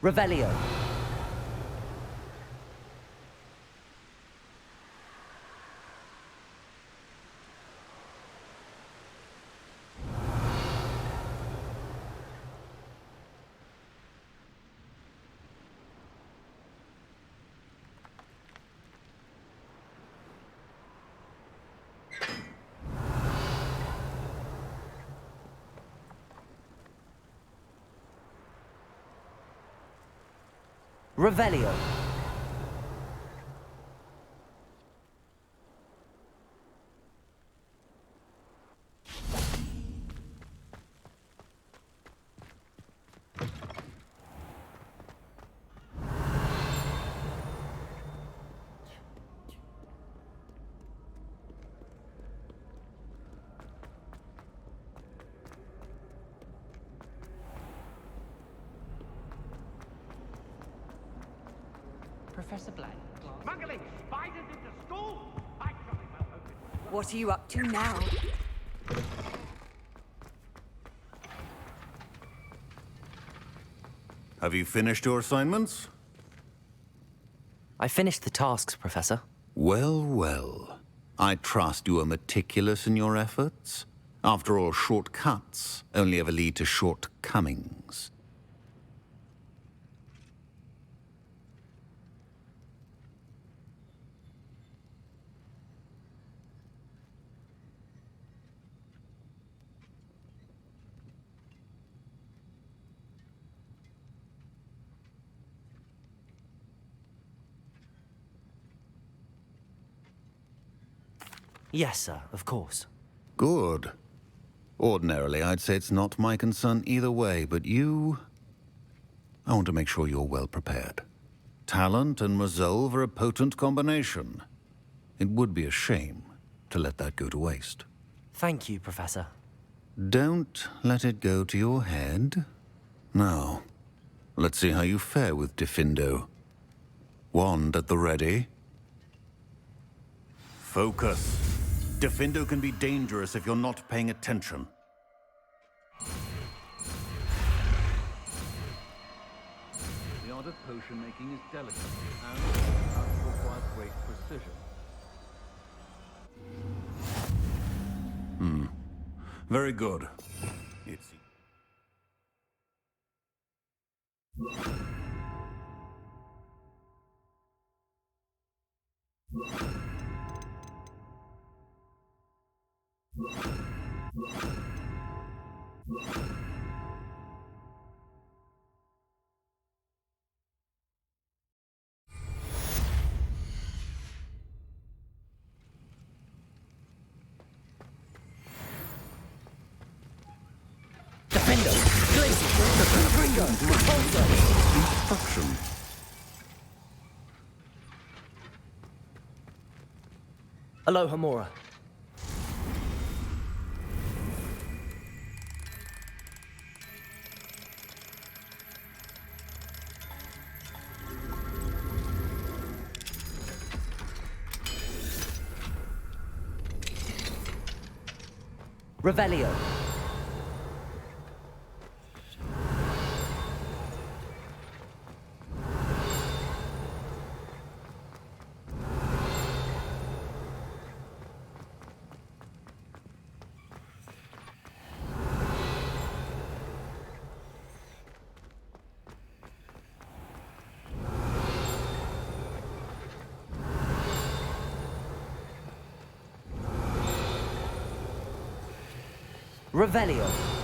[SPEAKER 1] Revelio. Revelio.
[SPEAKER 16] Professor Black.
[SPEAKER 14] Smuggling spiders into school? I jolly well hope it...
[SPEAKER 19] What are you up to now?
[SPEAKER 3] Have you finished your assignments?
[SPEAKER 1] I finished the tasks, Professor.
[SPEAKER 3] Well, well. I trust you are meticulous in your efforts. After all, shortcuts only ever lead to shortcomings.
[SPEAKER 1] Yes, sir, of course.
[SPEAKER 3] Good. Ordinarily, I'd say it's not my concern either way, but you... I want to make sure you're well prepared. Talent and resolve are a potent combination. It would be a shame to let that go to waste.
[SPEAKER 1] Thank you, Professor.
[SPEAKER 3] Don't let it go to your head. Now, let's see how you fare with Diffindo. Wand at the ready. Focus. Diffindo can be dangerous if you're not paying attention.
[SPEAKER 8] The art of potion making is delicate and requires great precision.
[SPEAKER 3] Very good. It's...
[SPEAKER 1] Defendo! Glacier! Ringo! Repulsor!
[SPEAKER 3] Instruction.
[SPEAKER 1] Aloha Mora. Revelio. Revelio.